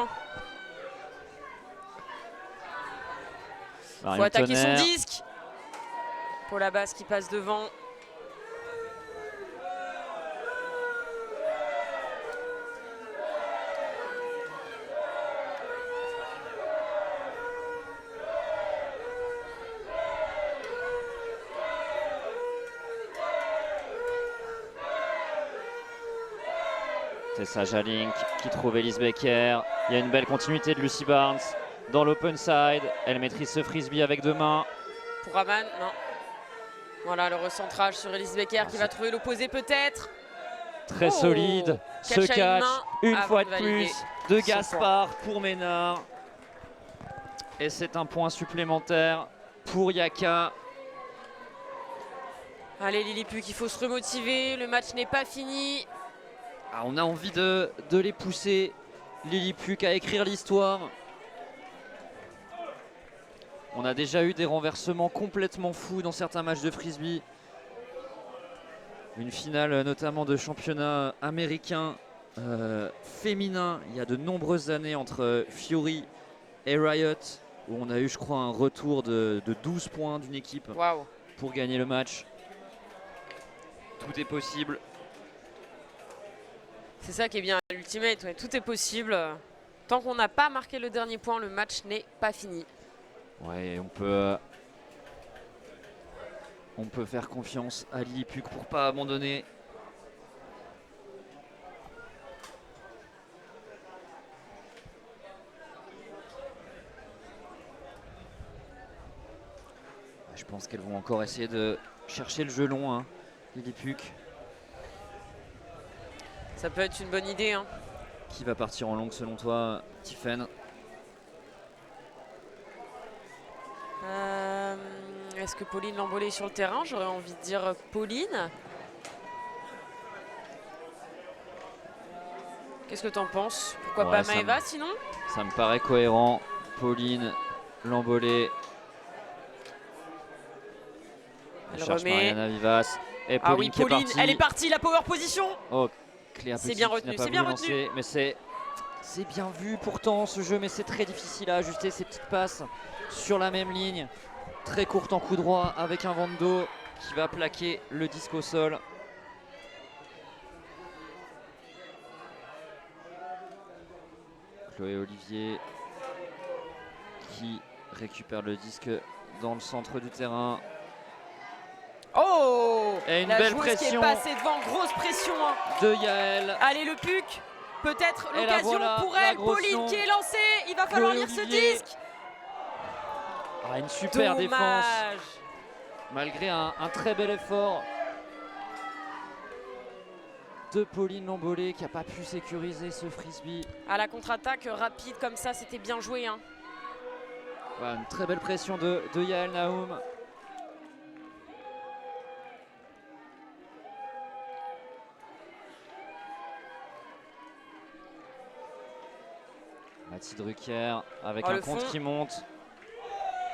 Il faut attaquer son disque. Pour la basse qui passe devant. C'est ça, Jalink qui trouve Elise Becker. Il y a une belle continuité de Lucy Barnes dans l'open side. Elle maîtrise ce frisbee avec deux mains. Pour Aman, non. Voilà le recentrage sur Elise Becker qui va trouver l'opposé peut-être. Très solide. Ce catch, une fois de plus, de Gaspard pour Ménard. Et c'est un point supplémentaire pour Yaka. Allez Lilliput, il faut se remotiver. Le match n'est pas fini. Ah, on a envie de les pousser, Lilliput, à écrire l'histoire. On a déjà eu des renversements complètement fous dans certains matchs de frisbee. Une finale notamment de championnat américain féminin il y a de nombreuses années entre Fury et Riot, où on a eu, je crois, un retour de 12 points d'une équipe pour gagner le match. Tout est possible. C'est ça qui est bien à l'Ultimate, ouais, tout est possible. Tant qu'on n'a pas marqué le dernier point, le match n'est pas fini. Ouais, on peut faire confiance à Lilliput pour pas abandonner. Je pense qu'elles vont encore essayer de chercher le jeu long, hein, Lilliput. Ça peut être une bonne idée. Hein. Qui va partir en longue selon toi, Tiffen? Est-ce que Pauline Lambolé est sur le terrain? J'aurais envie de dire Pauline. Qu'est-ce que t'en penses? Pourquoi pas Maëva sinon? Ça me paraît cohérent. Pauline Lambolé. Elle cherche Mariana Vivas. Et Pauline, ah oui, Pauline, qui est partie. elle est partie, la power position. Oh, Cléa Petit, c'est bien retenu, c'est bien retenu. Mais c'est bien vu pourtant ce jeu, mais c'est très difficile à ajuster ces petites passes sur la même ligne. Très courte en coup droit avec un vent de dos qui va plaquer le disque au sol. Chloé Olivier qui récupère le disque dans le centre du terrain. Oh, et une la belle joueuse pression qui est passée devant, grosse pression hein. de Yael. Allez le puck, peut-être l'occasion pour elle. Pauline qui est lancée, il va falloir lire ce disque. Ah, une super défense malgré un très bel effort de Pauline Lambolé qui n'a pas pu sécuriser ce frisbee. À la contre-attaque rapide comme ça, c'était bien joué hein. Voilà, une très belle pression de Yael Naoum. Mathilde Drucker avec un compte qui monte.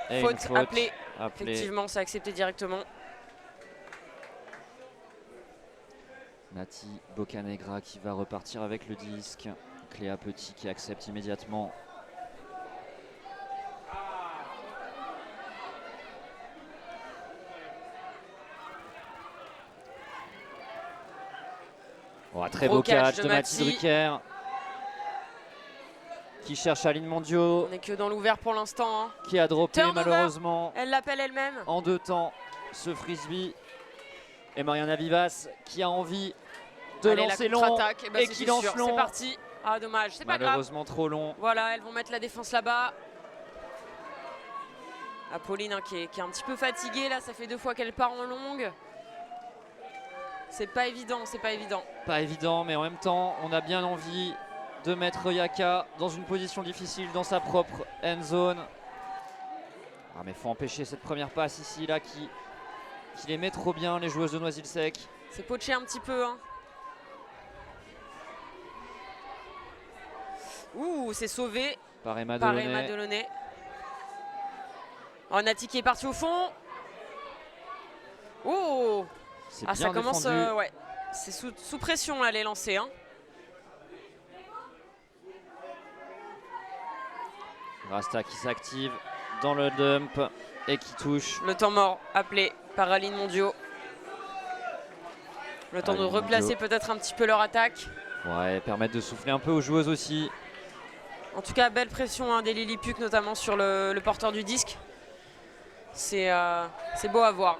Et faute, une faute appelée. Effectivement, c'est accepté directement. Nati Bocanegra qui va repartir avec le disque. Cléa Petit qui accepte immédiatement. Oh, très beau catch de Mathilde Drucker. Qui cherche Aline Mondio. On n'est que dans l'ouvert pour l'instant. Hein. Qui a droppé malheureusement. Elle l'appelle elle-même. En 2 temps ce frisbee. Et Mariana Vivas qui a envie de lancer long. Et qui lance long. C'est parti. Ah dommage, c'est pas grave. Malheureusement trop long. Voilà, elles vont mettre la défense là-bas. Ah, Pauline hein, qui est un petit peu fatiguée là, ça fait 2 fois qu'elle part en longue. C'est pas évident, c'est pas évident. Pas évident, mais en même temps, on a bien envie de mettre Yaka dans une position difficile dans sa propre end zone. Ah mais faut empêcher cette première passe ici là qui les met trop bien les joueuses de Noisy-le-Sec. C'est poché un petit peu hein. Ouh, c'est sauvé par Emma Delaunay. Oh, Nati qui est parti au fond. Oh, c'est bien ça commence défendu. ouais. C'est sous pression là les lancers hein. Rasta qui s'active dans le dump et qui touche. Le temps mort appelé par Aline Mondio. Le temps de replacer peut-être un petit peu leur attaque. Ouais, permettre de souffler un peu aux joueuses aussi. En tout cas, belle pression hein, des Lilliput, notamment sur le porteur du disque. C'est beau à voir.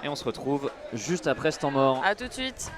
Et on se retrouve juste après ce temps mort. A tout de suite.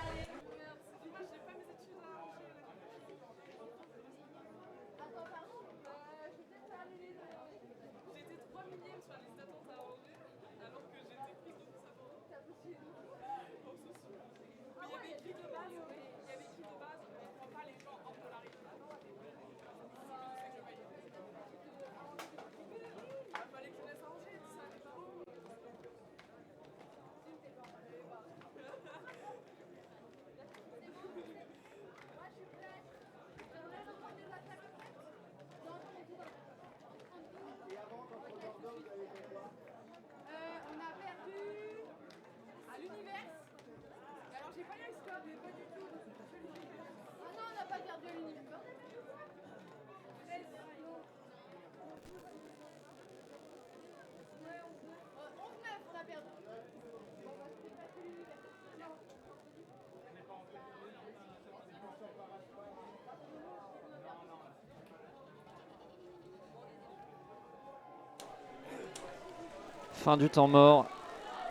Fin du temps mort,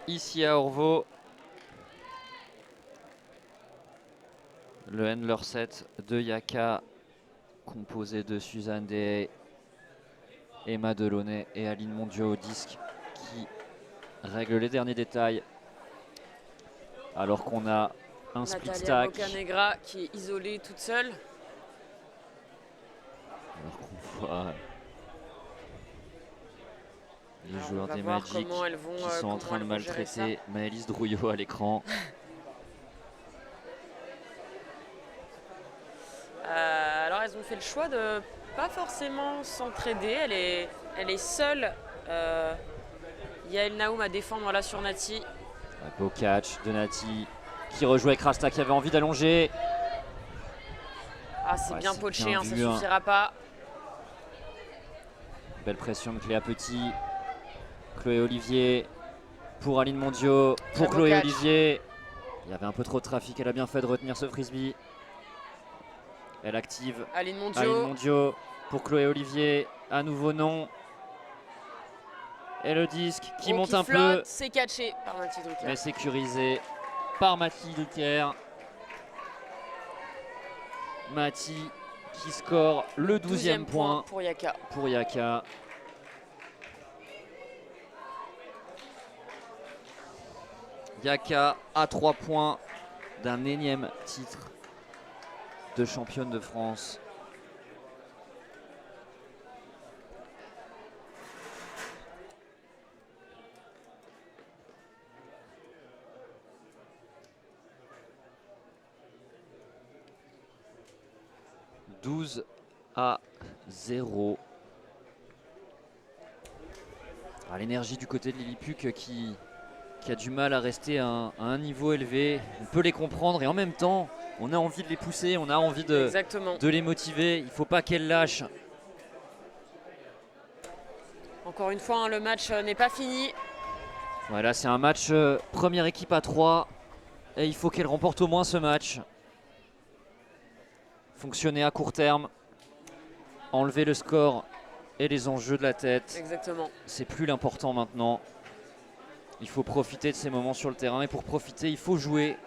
ici à Orvaux. Le handler set de Yaka, composé de Suzanne Deshaies, Emma Delaunay et Aline Mondiaux au disque, qui règle les derniers détails. Alors qu'on a un split Natalia stack. Bocanegra qui est isolée toute seule. Alors qu'on voit les Alors, joueurs on va des voir Magic comment elles vont, qui sont en train de comment elles vont gérer maltraiter Maëlys Drouillot à l'écran. Alors elles ont fait le choix de pas forcément s'entraider. Elle est seule. Yael Naoum à défendre là sur Nati. Un beau catch de Nati qui rejoue avec Rasta qui avait envie d'allonger. Ah c'est Ouais, bien c'est poché, bien hein, ça vu, hein. suffira pas. Belle pression de Cléa Petit. Chloé Olivier pour Aline Mondiaux, Très pour beau Chloé catch. Olivier. Il y avait un peu trop de trafic, elle a bien fait de retenir ce frisbee. Elle active Aline Mondiaux. Aline Mondiaux pour Chloé Olivier. À nouveau non. Et le disque qui monte un peu, C'est catché par Mathilde Drucker. mais sécurisé par Mathilde Drucker. Mathie qui score le 12e point pour Yaka. pour Yaka. Yaka à 3 points d'un énième titre de championne de France. « 12-0. L'énergie du côté de Lilliput qui a du mal à rester à un niveau élevé. On peut les comprendre et en même temps, on a envie de les pousser, on a envie de les motiver. Il ne faut pas qu'elles lâchent. Encore une fois, hein, le match n'est pas fini. Voilà, c'est un match première équipe à 3 et il faut qu'elle remporte au moins ce match. Fonctionner à court terme, enlever le score et les enjeux de la tête. Exactement. C'est plus l'important maintenant. Il faut profiter de ces moments sur le terrain et pour profiter, il faut jouer.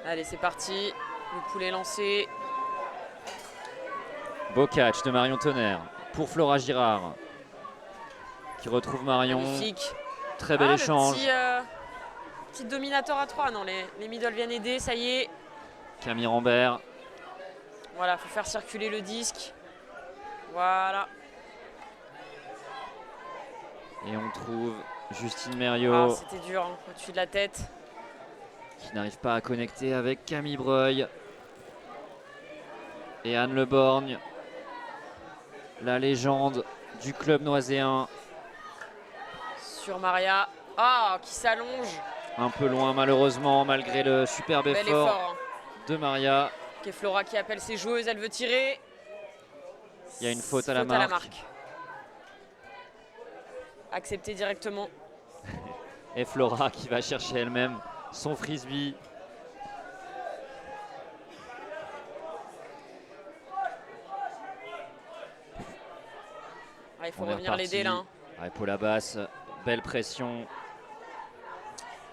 Allez, c'est parti. Le poulet lancé. Beau catch de Marion Tonnerre pour Flora Girard qui retrouve Marion. Magnifique. Très bel échange. Petit dominateur à 3. Non, les middle viennent aider, ça y est. Camille Rambert. Voilà, faut faire circuler le disque. Voilà. Et on trouve Justine Mériot. Ah, c'était dur, hein, au-dessus de la tête. Qui n'arrive pas à connecter avec Camille Breuil. Et Anne Le Borgne, la légende du club noiséen. Sur Maria. Ah, qui s'allonge. Un peu loin malheureusement, malgré le superbe Bel effort effort, hein. de Maria. Et Flora qui appelle ses joueuses, elle veut tirer. Il y a une faute à la marque. Accepté directement. Et Flora qui va chercher elle-même son frisbee. Ah, il faut revenir l'aider là. Hein. Ouais, Paula Basse, belle pression.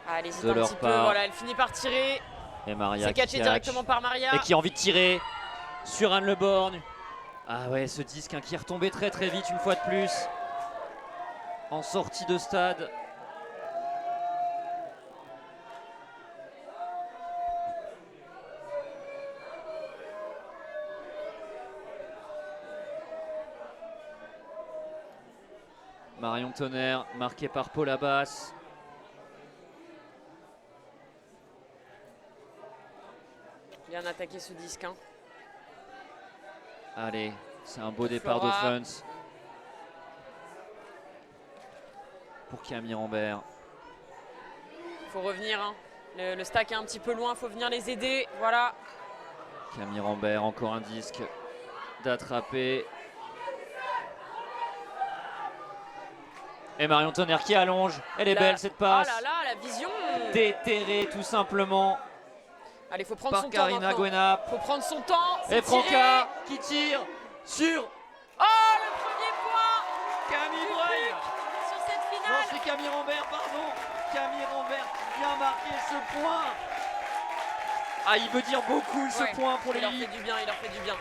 Ah, elle hésite de un leur petit part. peu, voilà, elle finit par tirer. Et Maria c'est qui catché catch. directement par Maria. Et qui a envie de tirer sur Anne Le Borgne. Ah ouais, ce disque hein, qui est retombé très très vite une fois de plus. En sortie de stade. Marion Tonnerre, marquée par Paula Basse. Bien attaqué ce disque. Hein. Allez, c'est un beau départ Flora. d'offense. Pour Camille Rambert. Il faut revenir. Hein. Le stack est un petit peu loin, il faut venir les aider. Voilà. Camille Rambert, encore un disque d'attraper. Et Marion Tonnerre qui allonge. Elle est belle cette passe. Oh là là, la vision. Déterrée tout simplement. Allez, il faut prendre par son Karina temps. Gwenap. Il faut prendre son temps. Et Franca qui tire sur Camille Rambert, pardon. Camille Rambert qui vient marquer ce point. Ah, il veut dire beaucoup ce point pour les Il leur Lily. fait du bien, il leur fait du bien.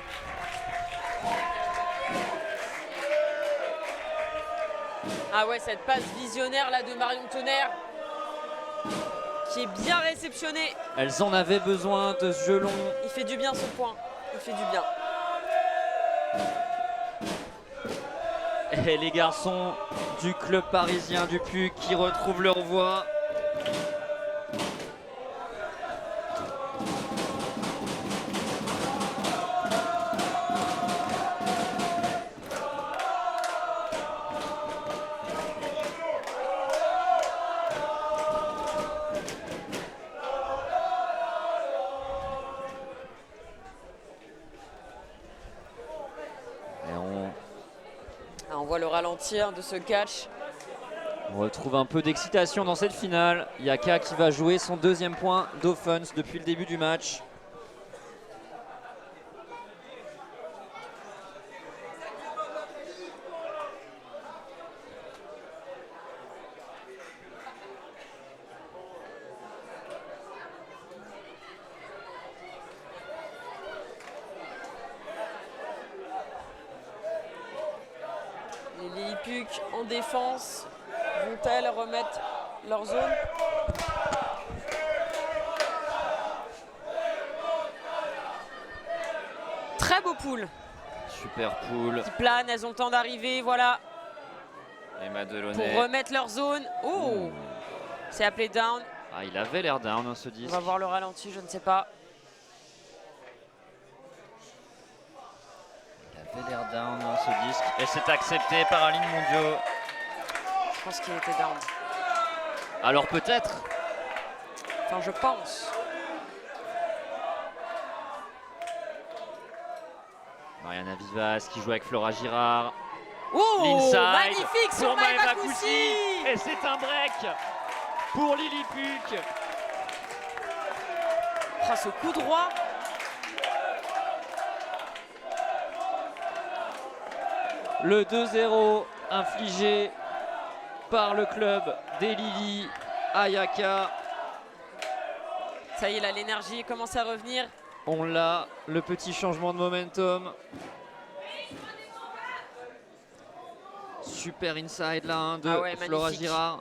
Ah ouais, cette passe visionnaire là de Marion Tonnerre qui est bien réceptionnée. Elles en avaient besoin de ce jeu long. Il fait du bien ce point, il fait du bien. Et les garçons du club parisien du PUC qui retrouvent leur voix. On voit le ralentir de ce catch. On retrouve un peu d'excitation dans cette finale. Yaka qui va jouer son deuxième point d'offense depuis le début du match. Les Lilliput en défense, vont-elles remettre leur zone? Très beau pool. Super pool. Qui plane, elles ont le temps d'arriver, voilà. Et Madelonnet. Pour remettre leur zone. Oh, c'est appelé down. Ah, il avait l'air down hein, ce On disque. va voir le ralenti, je ne sais pas. Il avait l'air down hein, ce disque. Et c'est accepté par Aline Mondiaux. Je pense qu'il était down. Alors peut-être. Enfin, je pense. Mariana Vivas qui joue avec Flora Girard. Oh, L'inside magnifique sur pour Maëva Koussi. Koussi. Et c'est un break pour Lilliput. Ah, ce coup droit. Le 2-0 infligé par le club des Lily à Yaka. Ça y est, là, l'énergie commence à revenir. On l'a, le petit changement de momentum. Super inside là hein, de Flora magnifique. Girard.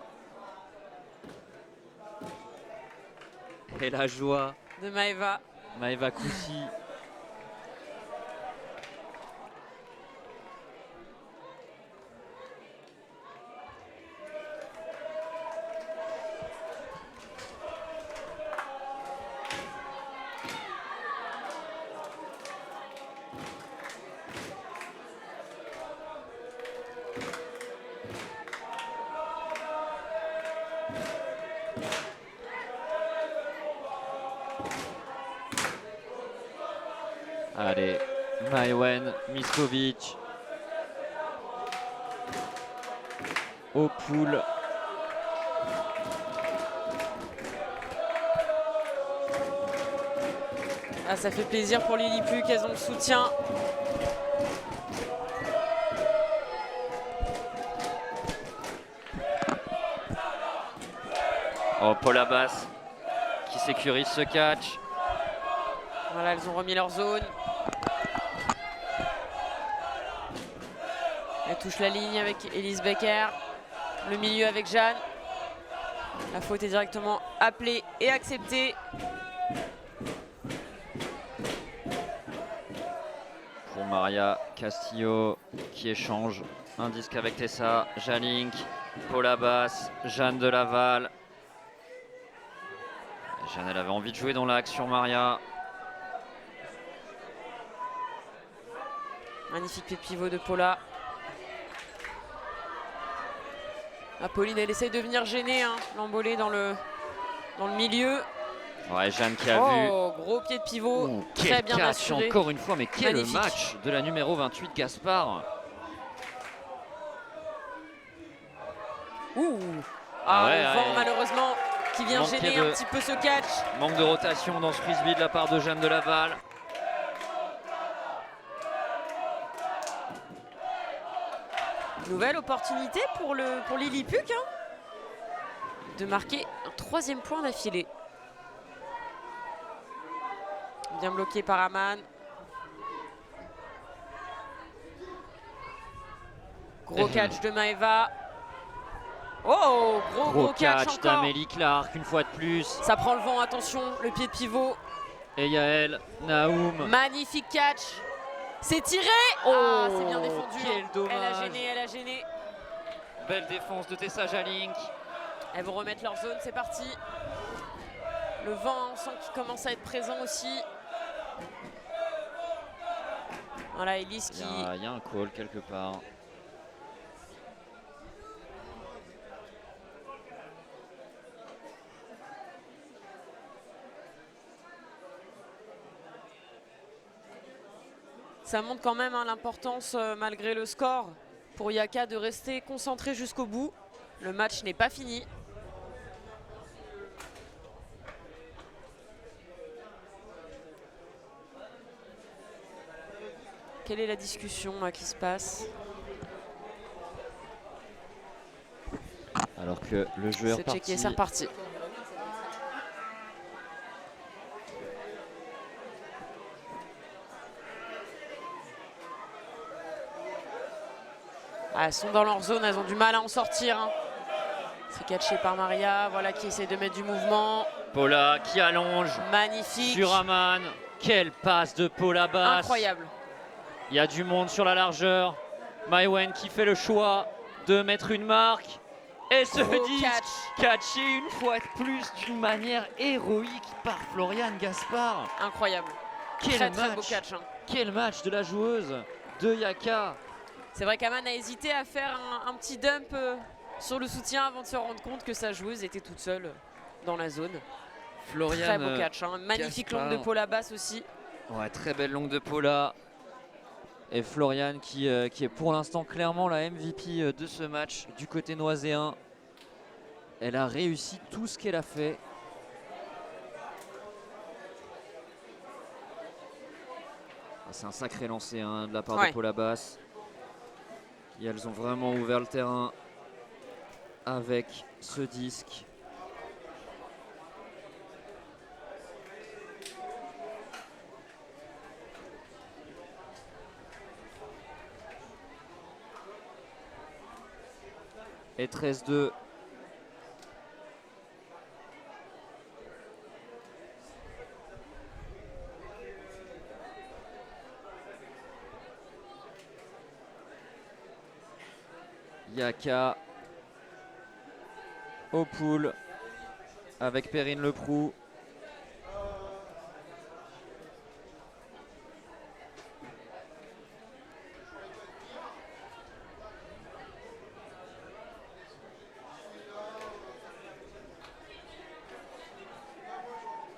Et la joie De Maëva. Maëva Koussi. Allez, Maïwen Miskovic au pool. Ah, ça fait plaisir pour Lilliput qu'elles ont le soutien. Oh, Paul Abbas qui sécurise ce catch. Voilà, elles ont remis leur zone. Elle touche la ligne avec Elise Becker. Le milieu avec Jeanne. La faute est directement appelée et acceptée. Pour Maria Castillo qui échange un disque avec Tessa, Jalink, Paul Abbas, Jeanne de Laval. Jeanne, elle avait envie de jouer dans l'axe sur Maria. Magnifique pied de pivot de Paula. Apolline, elle essaye de venir gêner hein, l'embolée dans le milieu. Ouais, Jeanne qui a vu. Oh, gros pied de pivot, Ouh, très quel bien catch assuré. encore une fois, mais quel Magnifique. match de la numéro 28 Gaspard. Ouh. Ah Ah, ouais, le vent ouais. malheureusement qui vient Manquait gêner de- un petit peu ce catch. Manque de rotation dans ce frisbee de la part de Jeanne de Laval. Nouvelle opportunité pour Lilliput. Hein. de marquer un 3e point d'affilée. Bien bloqué par Aman. Gros catch de Maeva. Oh, gros catch encore d'Amélie Clark une fois de plus. Ça prend le vent, attention, le pied de pivot. Et Yael Naoum. Magnifique catch. C'est tiré. Oh, c'est bien défendu. quel dommage. Elle a gêné. Belle défense de Tessa Jalink. Elles vont remettre leur zone, c'est parti. Le vent, on sent qu'il commence à être présent aussi. Voilà, Elise qui... Il y a un call quelque part. Ça montre quand même l'importance, malgré le score, pour Yaka de rester concentré jusqu'au bout. Le match n'est pas fini. Quelle est la discussion qui se passe? Alors que le joueur c'est parti. checké, c'est reparti. Elles sont dans leur zone, elles ont du mal à en sortir. Hein. C'est catché par Maria, voilà qui essaie de mettre du mouvement. Paula qui allonge. Magnifique. Sur Aman. Quelle passe de Paula basse. Incroyable. Il y a du monde sur la largeur. Maïwen qui fait le choix de mettre une marque. Et ce disque catché une fois de plus d'une manière héroïque par Floriane Gaspard. Incroyable. Très beau catch. Hein. Quel match de la joueuse de Yaka. C'est vrai qu'Aman a hésité à faire un petit dump sur le soutien avant de se rendre compte que sa joueuse était toute seule dans la zone. Floriane très beau catch, hein. Magnifique Gaspard. longue de Paula basse aussi. Ouais, très belle longue de Paula. Et Floriane qui est pour l'instant clairement la MVP de ce match du côté noiséen. Elle a réussi tout ce qu'elle a fait. C'est un sacré lancer hein, de la part de Paula basse. Et elles ont vraiment ouvert le terrain avec ce disque. Et 13-2. Yaka au pool avec Perrine Leproux.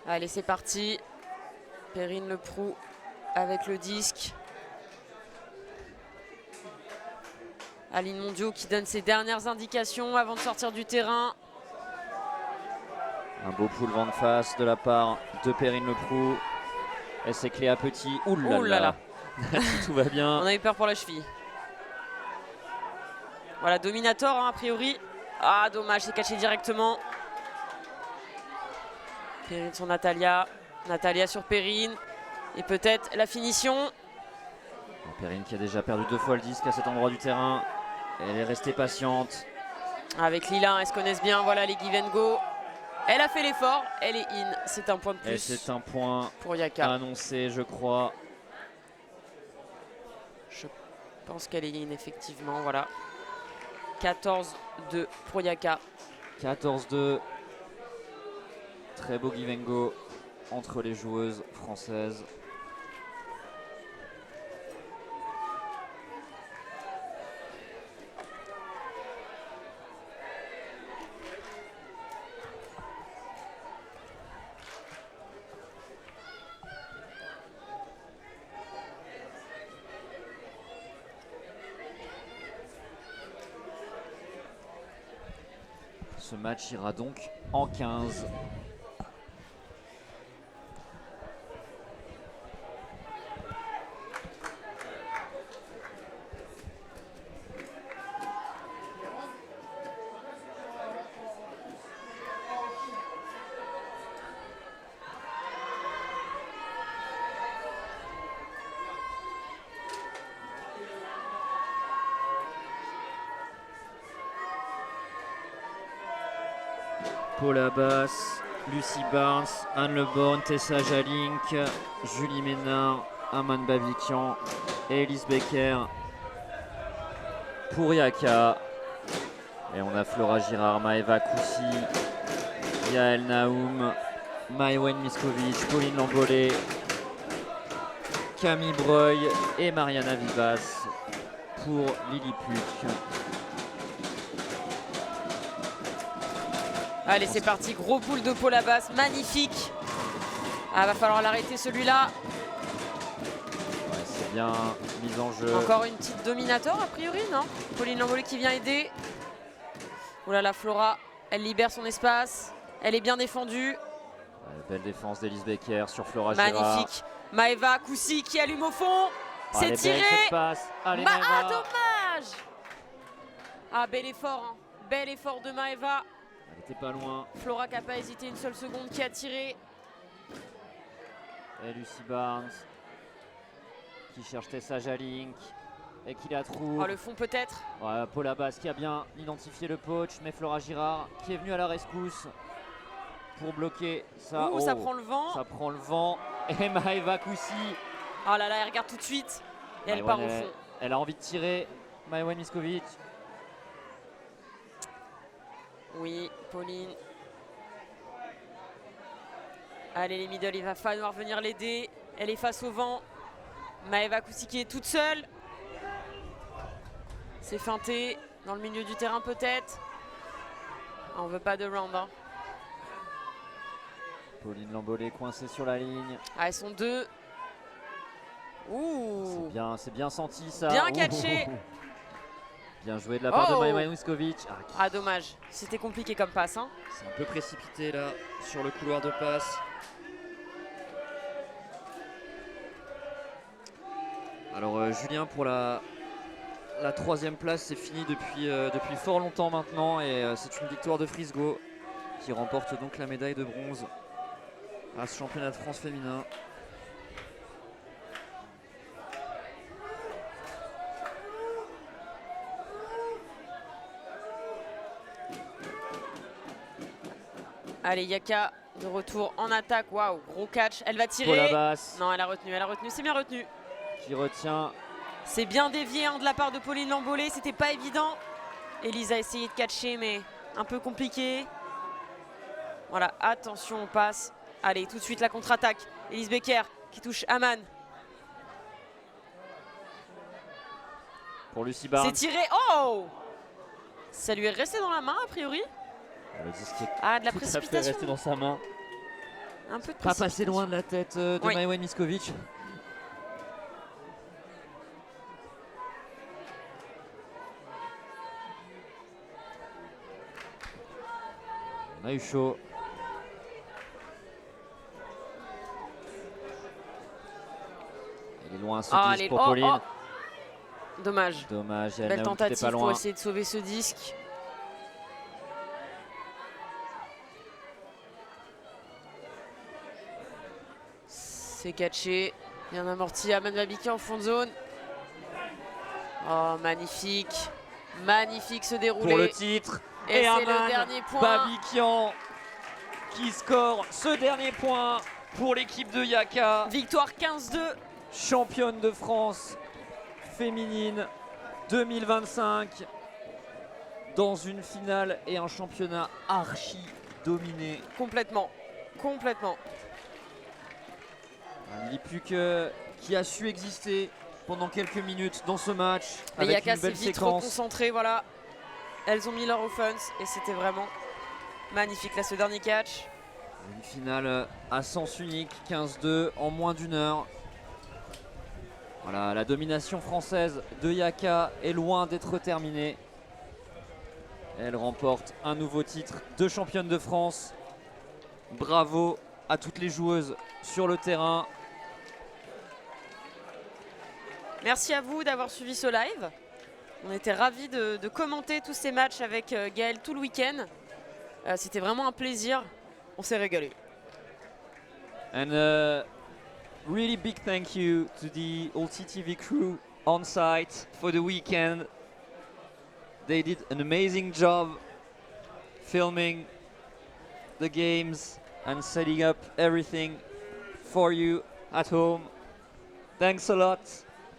Allez, c'est parti. Perrine Leproux avec le disque. Aline Mondiaux qui donne ses dernières indications avant de sortir du terrain. Un beau pool vent de face de la part de Perrine Leproux. Et c'est Cléa Petit. Ouh là là. Tout va bien. On a eu peur pour la cheville. Voilà, Dominator hein, a priori. Ah, dommage, c'est caché directement. Perrine sur Natalia. Natalia sur Perrine. Et peut-être la finition. Perrine qui a déjà perdu 2 fois le disque à cet endroit du terrain. Elle est restée patiente. Avec Lila, elles se connaissent bien. Voilà les give and go. Elle a fait l'effort. Elle est in. C'est un point de plus. Et c'est un point pour Yaka. Annoncé, je crois. Je pense qu'elle est in, effectivement. Voilà. 14-2 pour Yaka. 14-2. Très beau give and go entre les joueuses françaises. Ce match ira donc en 15. Paula Bass, Lucy Barnes, Anne Leborn, Tessa Jalink, Julie Ménard, Aman Babikian et Elise Becker pour Yaka. Et on a Flora Girard, Maeva Koussi, Yael Naoum, Maïwen Miskovic, Pauline Lambolé, Camille Breuil et Mariana Vivas pour Lilliput. Allez, c'est parti, gros boule de Paula Bass, magnifique. Ah, va falloir l'arrêter celui-là. Ouais, c'est bien mis en jeu. Encore une petite dominator a priori, non? Pauline Lambolé qui vient aider. Oh là là, Flora, elle libère son espace. Elle est bien défendue. Ouais, belle défense d'Elise Becker sur Flora Girard. Magnifique. Maeva Koussi qui allume au fond. C'est tiré. Allez, Ah, Maeva. dommage. Ah, bel effort. Hein. Bel effort de Maeva. Elle était pas loin. Flora qui n'a pas hésité une seule seconde, qui a tiré. Et Lucy Barnes qui cherche Tessa Jalink et qui la trouve. Oh, le fond peut-être. Ouais, Paula Bass qui a bien identifié le poach, mais Flora Girard qui est venue à la rescousse pour bloquer ça. Ouh, ça prend le vent. Ça prend le vent. Et Maeva Koussi. Oh là là, elle regarde tout de suite. Et elle part au fond. Elle a envie de tirer. Maïwen Miskovic. Oui, Pauline. Allez, les middle, il va falloir venir l'aider. Elle est face au vent. Maeva Koussi qui est toute seule. C'est feinté dans le milieu du terrain peut-être. On veut pas de round. Hein. Pauline Lambolé coincée sur la ligne. Ah, elles sont deux. Ouh. C'est bien senti ça. Bien catché. Bien joué de la part de Maïwen Miskovic. Ah, dommage. C'était compliqué comme passe. Hein. C'est un peu précipité là sur le couloir de passe. Alors Julien, pour la troisième place, c'est fini depuis fort longtemps maintenant et c'est une victoire de Frisgo qui remporte donc la médaille de bronze à ce championnat de France féminin. Allez, Yaka de retour en attaque. Waouh, gros catch. Elle va tirer. Paula Bass. Non, elle a retenu. C'est bien retenu. Qui retient. C'est bien dévié hein, de la part de Pauline Lambolé. C'était pas évident. Elise a essayé de catcher, mais un peu compliqué. Voilà, attention, on passe. Allez, tout de suite la contre-attaque. Elise Becker qui touche Aman. Pour Lucy Barnes. C'est tiré. Oh! Ça lui est resté dans la main, a priori. Le disque est de la tout précipitation. à fait resté dans sa main. Un peu de pas passé loin de la tête de Maïwen Miskovic. On a eu chaud. Elle est loin ce disque pour Pauline. Dommage. Dommage, belle tentative pour essayer de sauver ce disque. C'est catché, bien amorti. Aman Babikian en fond de zone. Oh, magnifique. Magnifique ce déroulé. Pour le titre. Et c'est le dernier point. Babikian qui score ce dernier point pour l'équipe de Yaka. Victoire 15-2. Championne de France féminine 2025. Dans une finale et un championnat archi dominé. Complètement. Lilliput qui a su exister pendant quelques minutes dans ce match. Les avec Yaka une belle s'est vite séquence. reconcentré, voilà. Elles ont mis leur offense et c'était vraiment magnifique là ce dernier catch. Une finale à sens unique, 15-2 en moins d'une heure. Voilà, la domination française de Yaka est loin d'être terminée. Elle remporte un nouveau titre de championne de France. Bravo à toutes les joueuses sur le terrain. Merci à vous d'avoir suivi ce live. On était ravis de commenter tous ces matchs avec Gaëlle tout le week-end. C'était vraiment un plaisir. On s'est régalé. And really big thank you to the OTTV crew on site for the weekend. They did an amazing job filming the games and setting up everything for you at home. Thanks a lot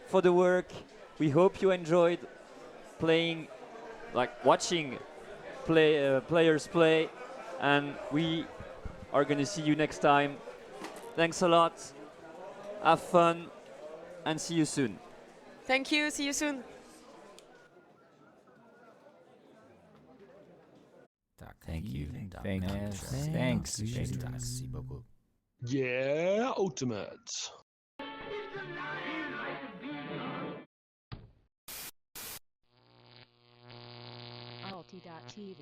for the work. We hope you enjoyed playing, like watching players play, and we are gonna see you next time. Thanks a lot. Have fun and see you soon. Thank you. See you soon. Thank you. Thanks. Merci beaucoup. Yeah, Ultimate. Alti.tv